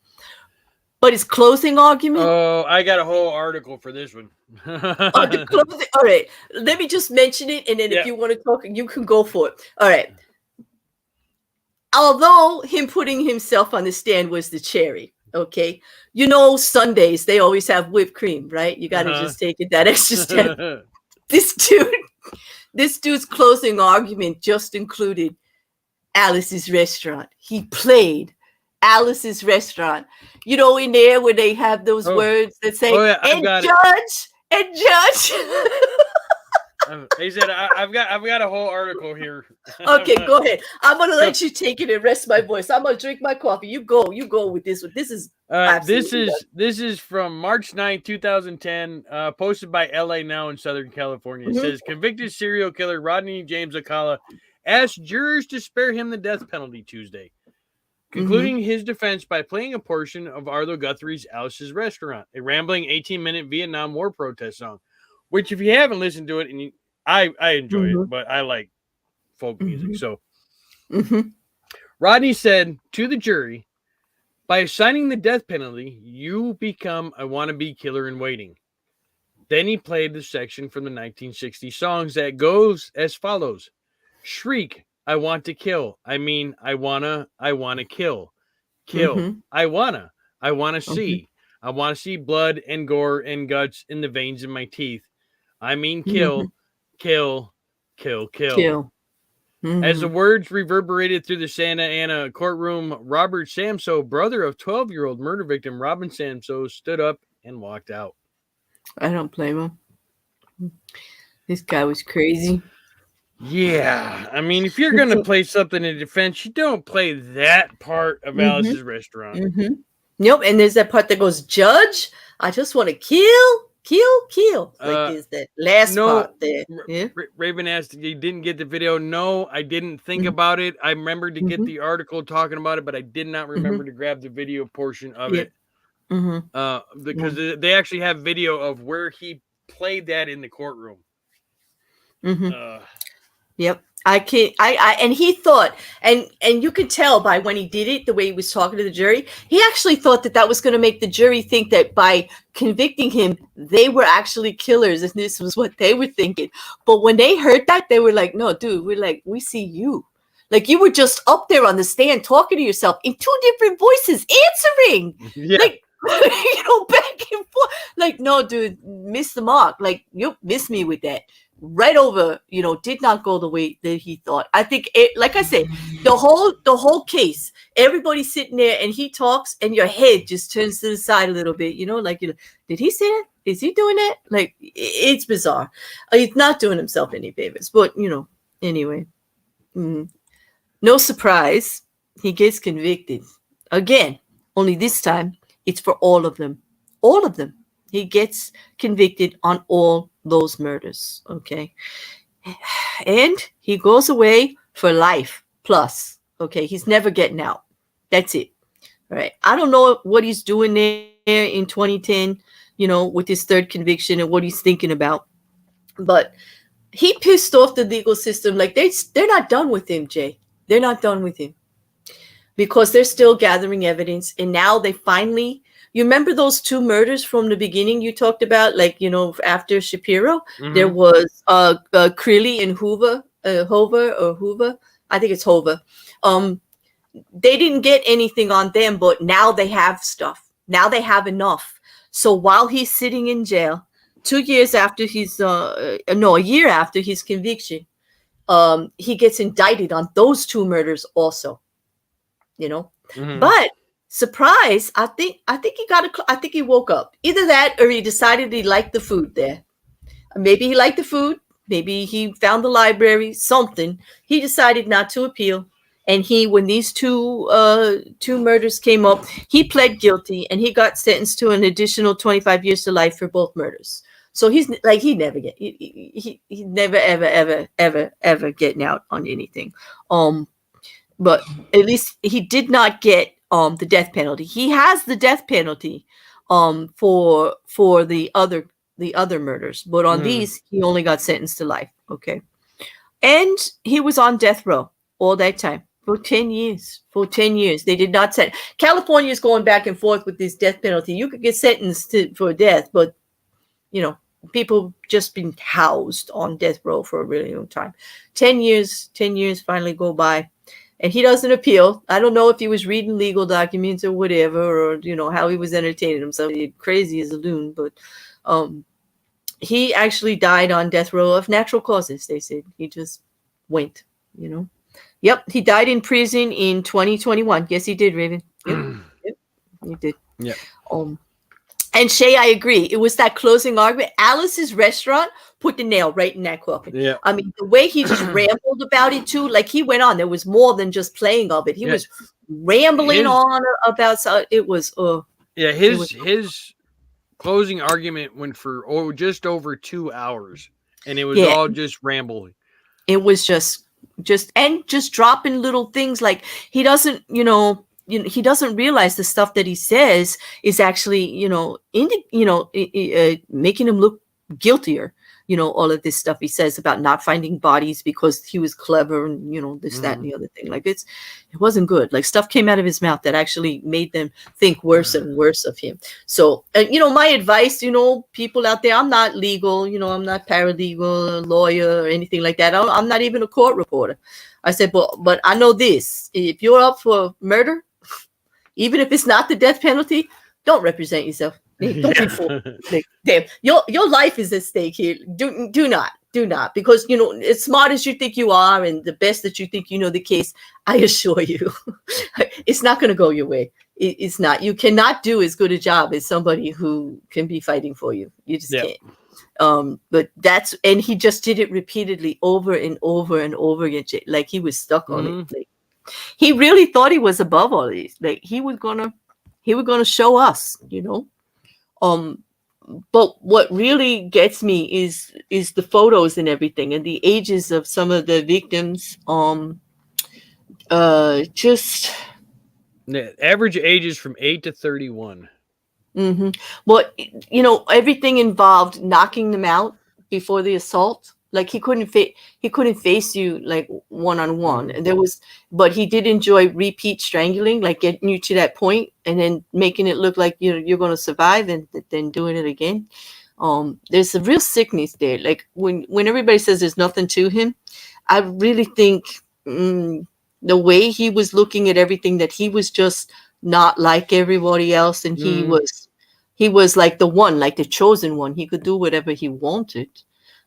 But his closing argument. Oh, I got a whole article for this one. All right, let me just mention it, and then if you want to talk, you can go for it. All right. Although him putting himself on the stand was the cherry. Okay, Sundays they always have whipped cream, right? You got to just take it that extra step. This dude's closing argument just included Alice's restaurant. He played Alice's restaurant. In there where they have those words that say, and judge. He said, I've got a whole article here. Okay, go ahead. I'm gonna let you take it and rest my voice. I'm gonna drink my coffee. You go with this one. This is this is from March 9, 2010, posted by LA Now in Southern California. It says, convicted serial killer Rodney James Alcala asked jurors to spare him the death penalty Tuesday, concluding his defense by playing a portion of Arlo Guthrie's Alice's Restaurant, a rambling 18-minute Vietnam War protest song, which, if you haven't listened to it, and I enjoy it, but I like folk music. So Rodney said to the jury, by assigning the death penalty, you become a wannabe killer in waiting. Then he played the section from the 1960 songs that goes as follows. Shriek, I want to kill. I mean, I wanna kill. Kill. I wanna see. I want to see blood and gore and guts in the veins in my teeth. I mean, kill, kill, kill, kill. As the words reverberated through the Santa Ana courtroom, Robert Samso, brother of 12-year-old murder victim Robin Samso, stood up and walked out. I don't blame him. This guy was crazy. Yeah, I mean, if you're gonna play something in defense, you don't play that part of Alice's restaurant. Nope. And there's that part that goes, Judge, I just want to kill. Like there's that last part there. Yeah. Raven asked, you didn't get the video? No, I didn't think about it. I remembered to get the article talking about it, but I did not remember to grab the video portion of it. Because they actually have video of where he played that in the courtroom. Yep. And he thought, and you could tell by when he did it, the way he was talking to the jury, he actually thought that was going to make the jury think that by convicting him, they were actually killers, and this was what they were thinking. But when they heard that, they were like, no, dude, we see you. Like, you were just up there on the stand talking to yourself in two different voices, answering. Like, back and forth. Like, no, dude, miss the mark. Like, you missed me with that. Right over, did not go the way that he thought. I think like I said, the whole case, everybody's sitting there and he talks and your head just turns to the side a little bit, like, did he say that? Is he doing that? Like, it's bizarre. He's not doing himself any favors, but anyway, no surprise. He gets convicted again, only this time it's for all of them. He gets convicted on all those murders. Okay. And he goes away for life plus. Okay. He's never getting out. That's it. All right. I don't know what he's doing there in 2010, with his third conviction and what he's thinking about. But he pissed off the legal system. Like, they're not done with him, Jay. They're not done with him because they're still gathering evidence. And now they finally, you remember those two murders from the beginning you talked about, like, after Shapiro? There was Creeley and Hoover. I think it's Hoover. They didn't get anything on them, but now they have stuff. Now they have enough. So while he's sitting in jail, 2 years after a year after his conviction, he gets indicted on those two murders also. But surprise, I think he woke up. Either that or he decided he liked the food there. Maybe he liked the food. Maybe he found the library, something. He decided not to appeal. And when these two murders came up, he pled guilty and he got sentenced to an additional 25 years to life for both murders. So he's like, he never ever getting out on anything. But at least he did not get the death penalty. He has the death penalty for the other murders, but on these he only got sentenced to life. Okay. And he was on death row all that time for 10 years. They did not sentence. California is going back and forth with this death penalty. You could get sentenced for death, but people just been housed on death row for a really long time. 10 years finally go by. And he doesn't appeal. I don't know if he was reading legal documents or whatever, or, how he was entertaining himself. He's crazy as a loon. But he actually died on death row of natural causes, they said. He just went, Yep, he died in prison in 2021. Yes, he did, Raven. Yep, he did. Yeah. And Shay, I agree. It was that closing argument. Alice's restaurant put the nail right in that coffin. Yeah. I mean, the way he just rambled about it too, like he went on. There was more than just playing of it. He was rambling on about. So it was. His closing argument went for just over 2 hours, and it was all just rambling. It was just dropping little things like he doesn't, he doesn't realize the stuff that he says is actually, making him look guiltier. All of this stuff he says about not finding bodies because he was clever and, this, that, and the other thing. Like it wasn't good. Like stuff came out of his mouth that actually made them think worse and worse of him. So, my advice, people out there, I'm not legal, I'm not paralegal, lawyer or anything like that. I'm not even a court reporter. I said, but I know this, if you're up for murder, even if it's not the death penalty, don't represent yourself. Don't be fooled. Like, damn, your life is at stake here. Do not. do not, because as smart as you think you are and the best that you think you know the case, I assure you, it's not going to go your way. It's not. You cannot do as good a job as somebody who can be fighting for you. You just Yep. can't. But and he just did it repeatedly over and over and over again, like he was stuck on it. Like, he really thought he was above all these. Like he was gonna show us, But what really gets me is the photos and everything, and the ages of some of the victims. Just The average age is from 8 to 31. But everything involved knocking them out before the assault. Like he couldn't face you like one-on-one. And but he did enjoy repeat strangling, like getting you to that point and then making it look like you're going to survive and then doing it again. There's a real sickness there. Like when everybody says there's nothing to him, I really think the way he was looking at everything, that he was just not like everybody else, and he was like the one, like the chosen one. He could do whatever he wanted.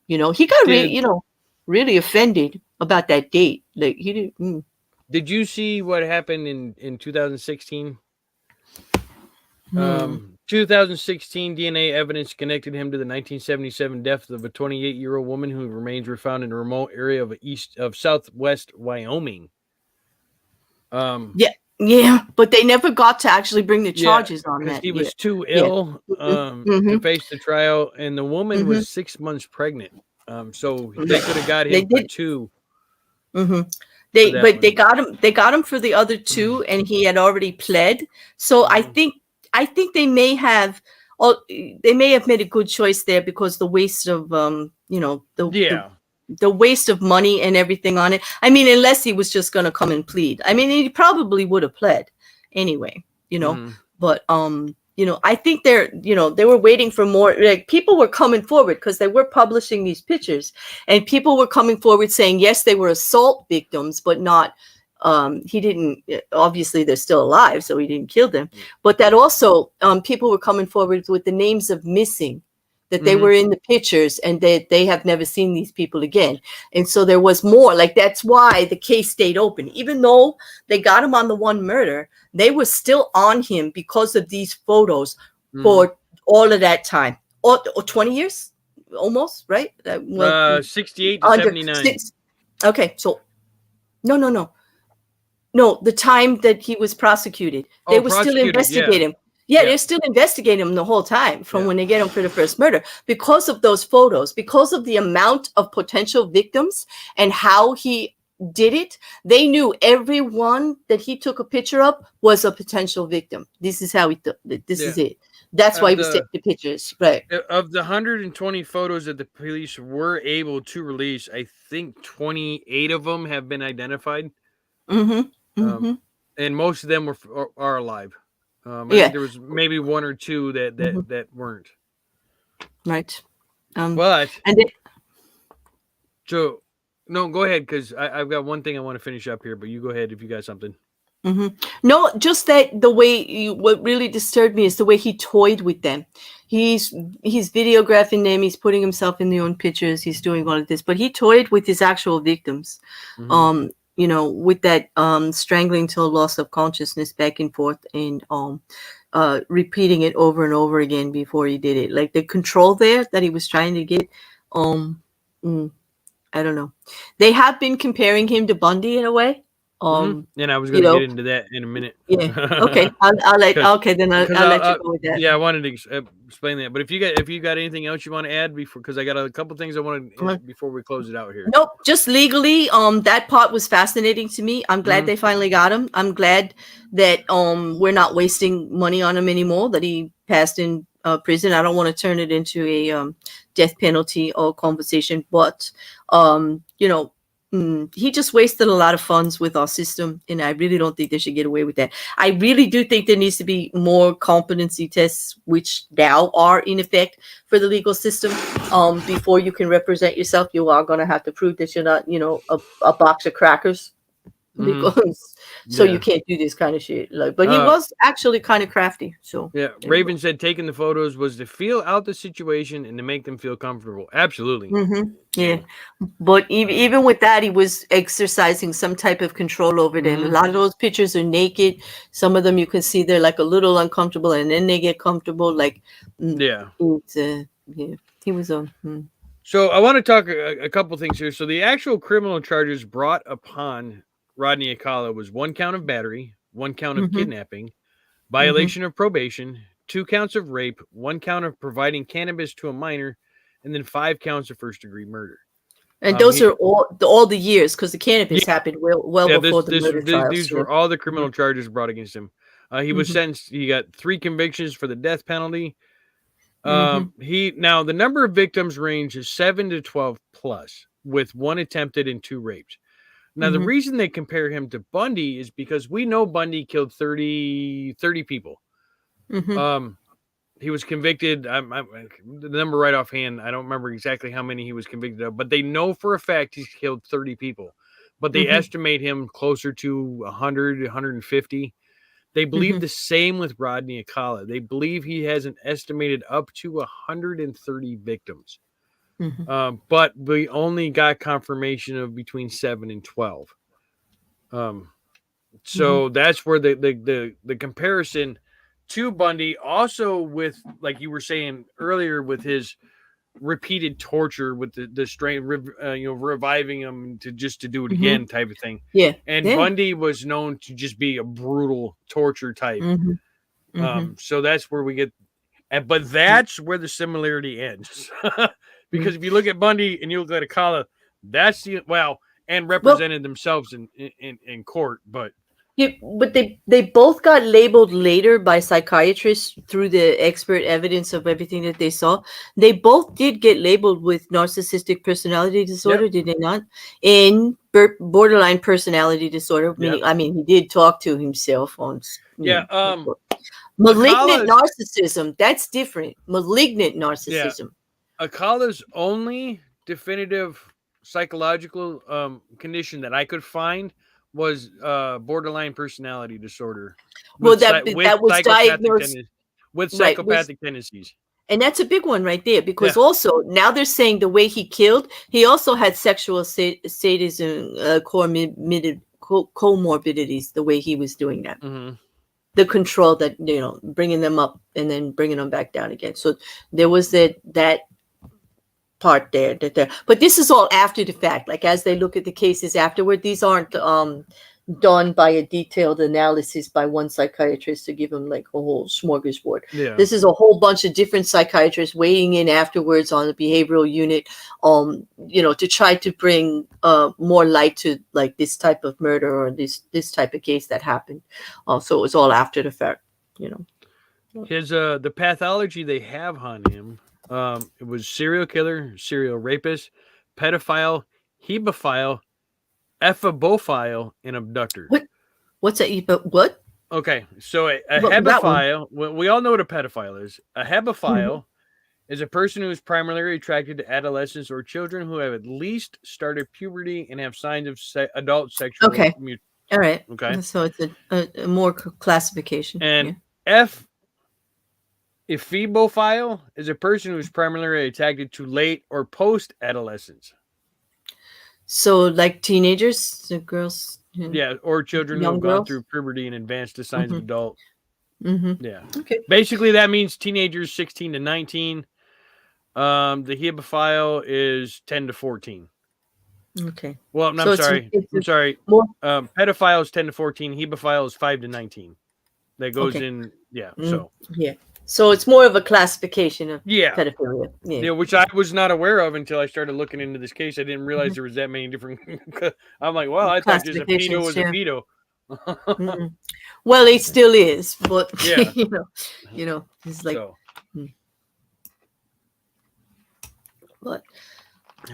He got really offended about that date. Like he did. Did you see what happened in 2016? 2016 DNA evidence connected him to the 1977 death of a 28-year-old woman whose remains were found in a remote area of southwest Wyoming. Yeah, but they never got to actually bring the charges on that. He was too ill to face the trial, and the woman was 6 months pregnant. So they could have got him for 2. They got him for the other 2, and he had already pled. So I think they may have made a good choice there, because the waste of the waste of money and everything on it. I mean, unless he was just going to come and plead. I mean, he probably would have pled anyway, But I think they were waiting for more. Like, people were coming forward because they were publishing these pictures, and people were coming forward saying, yes, they were assault victims, but not. He didn't. Obviously, they're still alive, so he didn't kill them. But that also, people were coming forward with the names of missing, that they were in the pictures, and they have never seen these people again. And so there was more. Like, that's why the case stayed open. Even though they got him on the one murder, they were still on him because of these photos for all of that time. Or 20 years? Almost, right? 68 to 79. Okay, so no, the time that he was prosecuted. They were still investigating him. Yeah, they're still investigating him the whole time from when they get him for the first murder, because of those photos, because of the amount of potential victims and how he did it. They knew everyone that he took a picture of was a potential victim. This is how this is it. That's why he was taking the pictures. Right. Of the 120 photos that the police were able to release, I think 28 of them have been identified. And most of them are alive. I think there was maybe 1 or 2 that weren't. Right. So no, go ahead, because I've got one thing I want to finish up here, but you go ahead if you got something. No, just that the way what really disturbed me is the way he toyed with them. He's videographing them. He's putting himself in their own pictures. He's doing all of this, but he toyed with his actual victims. With that strangling till loss of consciousness back and forth, and repeating it over and over again before he did it. Like the control there that he was trying to get. I don't know. They have been comparing him to Bundy in a way. And I was going to get into that in a minute. Yeah. Okay. I'll let you go with that. Yeah, I wanted to explain that. But if you got anything else you want to add before, because I got a couple things I wanted before we close it out here. Nope. Just legally, that part was fascinating to me. I'm glad they finally got him. I'm glad that we're not wasting money on him anymore, that he passed in prison. I don't want to turn it into a death penalty or conversation, but he just wasted a lot of funds with our system, and I really don't think they should get away with that. I really do think there needs to be more competency tests, which now are in effect for the legal system. Before you can represent yourself, you are going to have to prove that you're not, a box of crackers. because so Yeah. you can't do this kind of shit. Like, but he Uh, was actually kind of crafty. So Yeah, Raven said taking the photos was to feel out the situation and to make them feel comfortable. Absolutely. Yeah, but even Um, even with that, he was exercising some type of control over them. A mhm. lot of those pictures are naked. Some of them you can see they're like a little uncomfortable, and then they get comfortable. Like, Yeah. it's, yeah, he was on. So I want to talk a couple things here. So the actual criminal charges brought upon Rodney Alcala was 1 count of battery, 1 count of Mm-hmm, kidnapping, violation of probation, 2 counts of rape, 1 count of providing cannabis to a minor, and then 5 counts of first-degree murder. And those He are all the years because the cannabis Yeah, happened well yeah. before the murder trials. These were all the criminal charges brought against him. He was Mm-hmm, sentenced. He got 3 convictions for the death penalty. mm-hmm, Now the number of victims ranges 7 to 12 plus, with 1 attempted and 2 raped. Now the mm-hmm, reason they compare him to Bundy is because we know Bundy killed 30 people. mm-hmm, He was convicted. The number right offhand, I don't remember exactly how many he was convicted of, but they know for a fact he's killed 30 people. But they mm-hmm, estimate him closer to 100, 150. They believe mm-hmm, the same with Rodney Alcala. They believe he has an estimated up to 130 victims. mm-hmm, But we only got confirmation of between 7 and 12. mm-hmm. So that's where the comparison to Bundy, also with, like you were saying earlier, with his repeated torture with the strain, reviving him to do it Mm-hmm. again type of thing. Yeah, And yeah. Bundy was known to just be a brutal torture type. Mm-hmm, mm-hmm, So that's where we get, but that's where the similarity ends. Because if you look at Bundy and you look at Akala, that's and well, represented themselves in court, but yeah, but they both got labeled later by psychiatrists through the expert evidence of everything that they saw. They both did get labeled with narcissistic personality disorder, yep, did they not? In borderline personality disorder, yep, meaning, I mean, he did talk to himself on, yeah. malignant Akala's narcissism. That's different. Malignant yeah, narcissism. Akala's only definitive psychological condition that I could find was borderline personality disorder Well, with that with that was psychopathic diagnosed tendencies. With right. Was psychopathic tendencies. And that's a big one right there because Yeah. also now they're saying the way he killed, he also had sexual sadism comorbidities, the way he was doing that. Mm-hmm. The control that, bringing them up and then bringing them back down again. So there was that part there. But this is all after the fact. Like as they look at the cases afterward, these aren't done by a detailed analysis by one psychiatrist to give them like a whole smorgasbord. Yeah. This is a whole bunch of different psychiatrists weighing in afterwards on the behavioral unit, to try to bring more light to like this type of murder or this type of case that happened. So it was all after the fact, His the pathology they have on him, it was serial killer, serial rapist, pedophile, hebephile, ephibophile, and abductor. What's that? But what? Okay, so a That one. hebephile, we all know what a pedophile is. A hebephile is a person who is primarily attracted to adolescents or children who have at least started puberty and have signs of adult sexual Okay. All right. Okay. So it's a more classification. And ephibophile is a person who is primarily attracted to late or post-adolescents. So like teenagers, the girls. Yeah, or children who Young have gone girls? through puberty and advanced to signs of adult. Mm-hmm. Yeah. Okay. Basically, that means teenagers 16 to 19. The hebephile is 10 to 14. Okay. Well, I'm So sorry. I'm sorry. More. Pedophile is 10 to 14. Hebephile is 5 to 19. That goes Okay. in. Yeah. So. Yeah. So it's more of a classification of Yeah. pedophilia. Yeah, which I was not aware of until I started looking into this case. I didn't realize there was that many different. I'm like, well, I thought just a pedo was a pedo. Well, it still is, but Yeah. it's like. But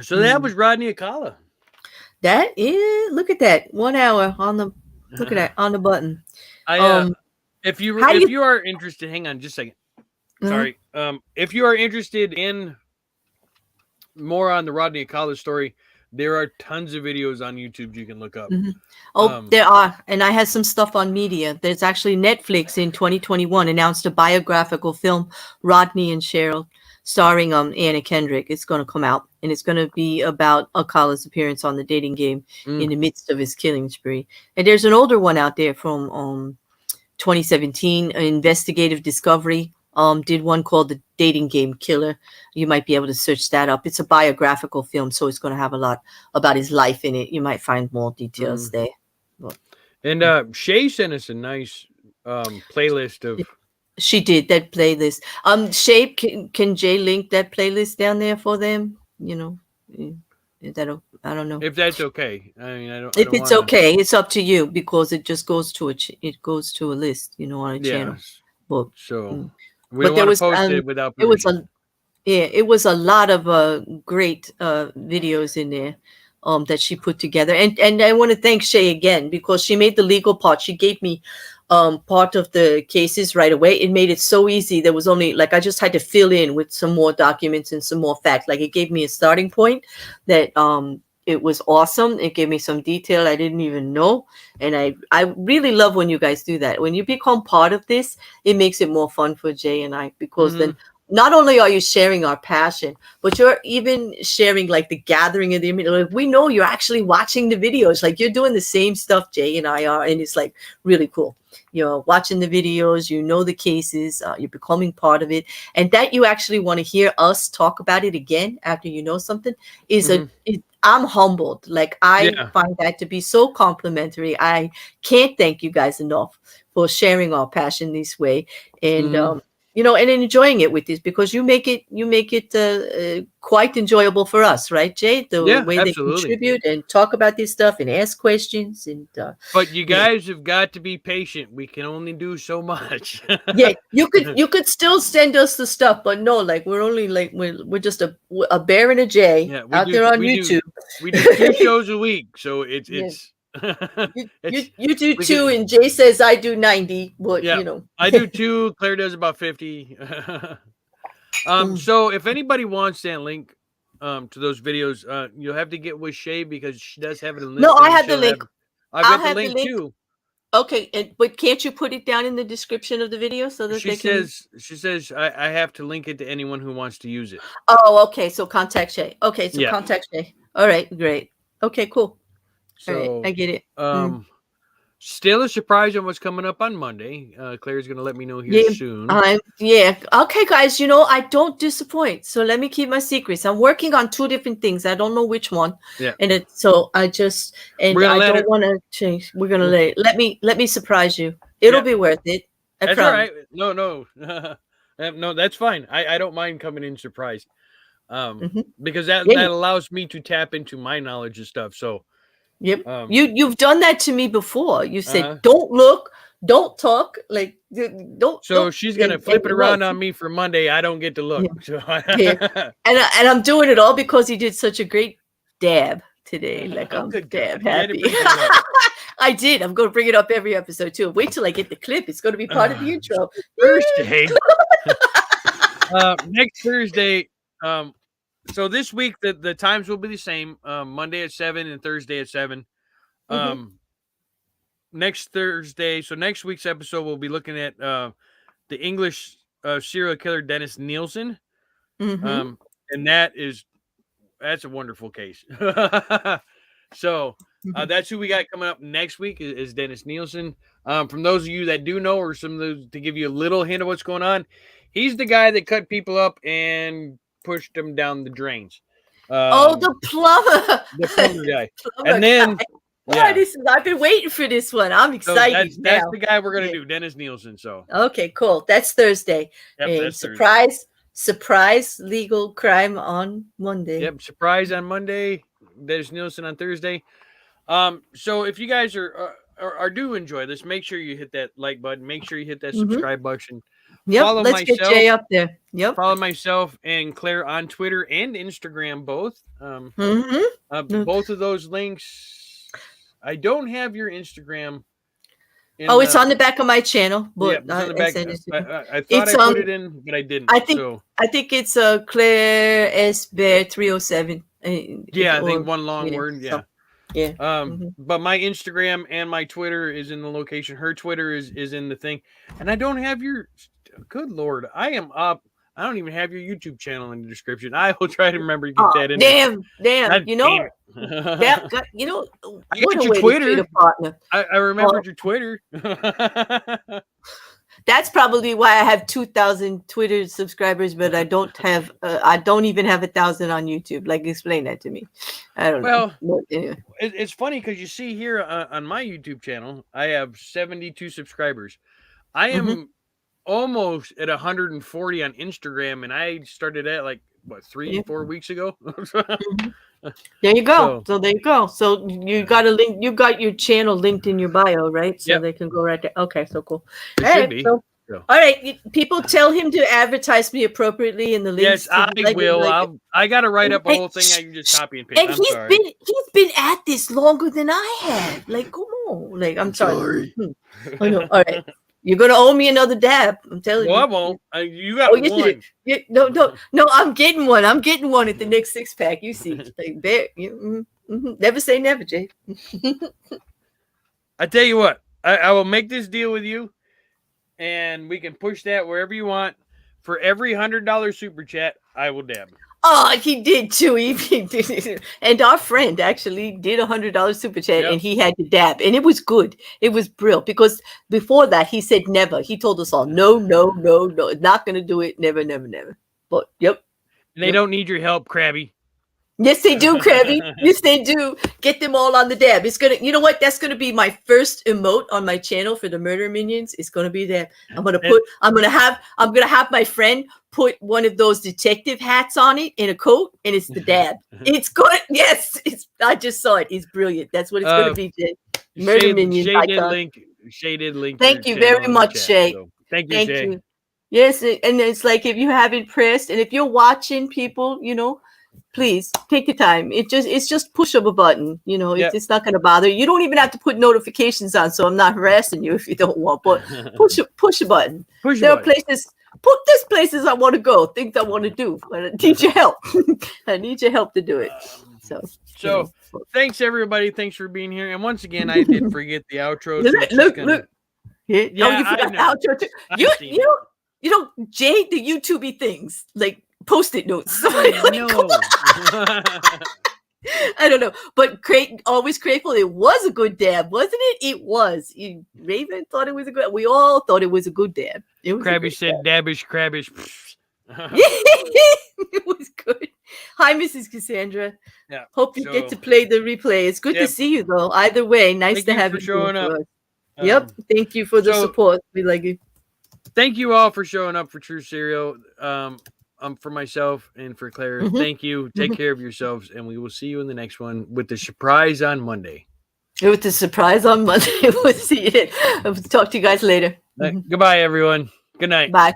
So that was Rodney Alcala. that is, look at that, 1 hour on the, look at that on the button. If you are interested, hang on just a second. Sorry. If you are interested in more on the Rodney Alcala story, There are tons of videos on YouTube you can look up. Oh, there are. And I had some stuff on media. There's actually Netflix in 2021 announced a biographical film, Rodney and Cheryl, starring Anna Kendrick. It's going to come out, and it's going to be about Alcala's appearance on the dating game in the midst of his killing spree. And there's an older one out there from 2017, Investigative Discovery. Did one called The Dating Game Killer. You might be able to search that up. It's a biographical film, so it's going to have a lot about his life in it. You might find more details there. But, and Shay sent us a nice playlist of. She did that playlist. Shay, can Jay link that playlist down there for them? You know, I don't know if that's okay. I mean, I don't. If it's okay, it's up to you because it just goes to a list. You know, on a channel. But, so. We don't want to post it without permission. It was a lot of great videos in there that she put together. And I want to thank Shay again because she made the legal part. She gave me part of the cases right away. It made it so easy. There was only I just had to fill in with some more documents and some more facts. Like it gave me a starting point that it was awesome. It gave me some detail I didn't even know. And I really love when you guys do that. When you become part of this, it makes it more fun for Jay and I, because then not only are you sharing our passion, but you're even sharing like the gathering of the image. Like, we know you're actually watching the videos. Like you're doing the same stuff Jay and I are. And it's like really cool. You're watching the videos, you know the cases, you're becoming part of it. And that you actually want to hear us talk about it again after you know something is I'm humbled. Like I find that to be so complimentary. I can't thank you guys enough for sharing our passion this way, and you know, and enjoying it with this, because you make it quite enjoyable for us, right, Jay? The way they contribute and talk about this stuff and ask questions, and but you guys have got to be patient. We can only do so much. Yeah, you could still send us the stuff, but no, like we're only like we're just a Bear and a Jay out there on YouTube. We do 2 shows a week, so it's. You do 2, and Jay says I do 90, but you know. I do 2, Claire does about 50. So if anybody wants that link to those videos, you'll have to get with Shay because she does have it in. No, I have the link. I've got the link too. Okay, but can't you put it down in the description of the video so that she says I have to link it to anyone who wants to use it. Oh, okay. So contact Shay. Okay, so contact Shay. All right, great. Okay, cool. So, all right, I get it. Still a surprise on what's coming up on Monday. Claire's going to let me know here soon. Okay, guys, you know, I don't disappoint. So let me keep my secrets. I'm working on 2 different things. I don't know which one. Yeah. And I don't want to change. We're going to let me surprise you. It'll be worth it. That's all right. No. No, that's fine. I don't mind coming in surprised. Because that allows me to tap into my knowledge of stuff. So yep. You've done that to me before. You said, don't look, don't talk, like don't. So she's gonna flip it around on me for Monday. I don't get to look. Yeah. So and I'm doing it all because you did such a great dab today. Like I'm dab happy. I did. I'm going to bring it up every episode too. Wait till I get the clip. It's going to be part of the intro. Thursday. Next Thursday. So this week the times will be the same. Monday at 7 and Thursday at 7. Next Thursday, so next week's episode we'll be looking at the English serial killer Dennis Nielsen. And that's a wonderful case. So that's who we got coming up next week is Dennis Nielsen. From those of you that do know, or some of those to give you a little hint of what's going on, he's the guy that cut people up and pushed them down the drains. The plumber. The plumber guy. And then I've been waiting for this one. I'm excited. So that's the guy we're gonna do, Dennis Nielsen. So okay, cool. That's Thursday. Yep, that's surprise legal crime on Monday. Yep, surprise on Monday. Dennis Nielsen on Thursday. So if you guys are do enjoy this, make sure you hit that like button. Make sure you hit that subscribe button. Yep, let's get Jay up there. Yep. Follow myself and Claire on Twitter and Instagram, both. Both of those links. I don't have your Instagram. It's on the back of my channel. But it's on the back. I thought I put it in, but I didn't. I think it's Claire S Bear 307, Yeah, I think one long word. Yeah. Yeah. But my Instagram and my Twitter is in the location. Her Twitter is in the thing. And I don't have your good Lord. I am up. I don't even have your YouTube channel in the description. I will try to remember to get that in there. Damn. God You know, damn it. I what got a your way to Twitter. treat a partner. I remembered your Twitter. That's probably why I have 2,000 Twitter subscribers, but I don't have. I don't even have 1,000 on YouTube. Like, explain that to me. I don't know. But anyway. It's funny because you see here on my YouTube channel, I have 72 subscribers. I am almost at 140 on Instagram, and I started at like what 3-4 weeks ago. There you go. So there you go. So you got a link. You got your channel linked in your bio, right? So they can go right there. Okay, so cool. It should be. So, all right, people, tell him to advertise me appropriately in the links. Yes, I will. I got to write up a whole thing. I can just copy and paste. And he's been at this longer than I have. Like, come on. Like, I'm sorry. I know. All right. You're gonna owe me another dab. I'm telling you. I won't. You got one. No. I'm getting one. I'm getting one at the next 6-pack. You see, like, never say never, Jay. I tell you what. I will make this deal with you, and we can push that wherever you want. For every $100 super chat, I will dab. Oh, he did too. He did. And our friend actually did $100 super chat, and he had to dab, and it was good. It was brilliant because before that he said never. He told us all no, not gonna do it. Never. But and they don't need your help, Krabby. Yes, they do, Krabby. Yes, they do. Get them all on the dab. It's gonna. You know what? That's gonna be my first emote on my channel for the murder minions. It's gonna be that. I'm gonna have my friend put one of those detective hats on it in a coat, and it's the dab. It's good. Yes, I just saw it. It's brilliant. That's what it's gonna be, Jay. Murder minions. Shay did link. Thank you very much, Shay. So thank you, Shay. Yes, and it's like if you haven't pressed, and if you're watching, people, please take the time. It's just push of a button. It's not going to bother you. You don't even have to put notifications on, so I'm not harassing you if you don't want. But push a button. There's places I want to go, things I want to do, but I need your help. I need your help to do it. So thanks everybody. Thanks for being here. And once again, I did forget the outro. Look. Yeah, you forgot the outro too. Jay, the YouTubey things like Post-it notes. I don't know, but always grateful. It was a good dab, wasn't it? It was. Raven thought it was a good. We all thought it was a good dab. Krabby said, "Dabbish, crabbish." It was good. Hi, Mrs. Cassandra. Yeah. Hope you get to play the replay. It's good to see you, though. Either way, nice to have you showing up. Yep. Thank you for the support. We like you. Thank you all for showing up for True Serial. For myself and for Claire, thank you. Take care of yourselves, and we will see you in the next one with the surprise on Monday. With the surprise on Monday. We'll see you then. I'll talk to you guys later. Goodbye, everyone. Good night. Bye.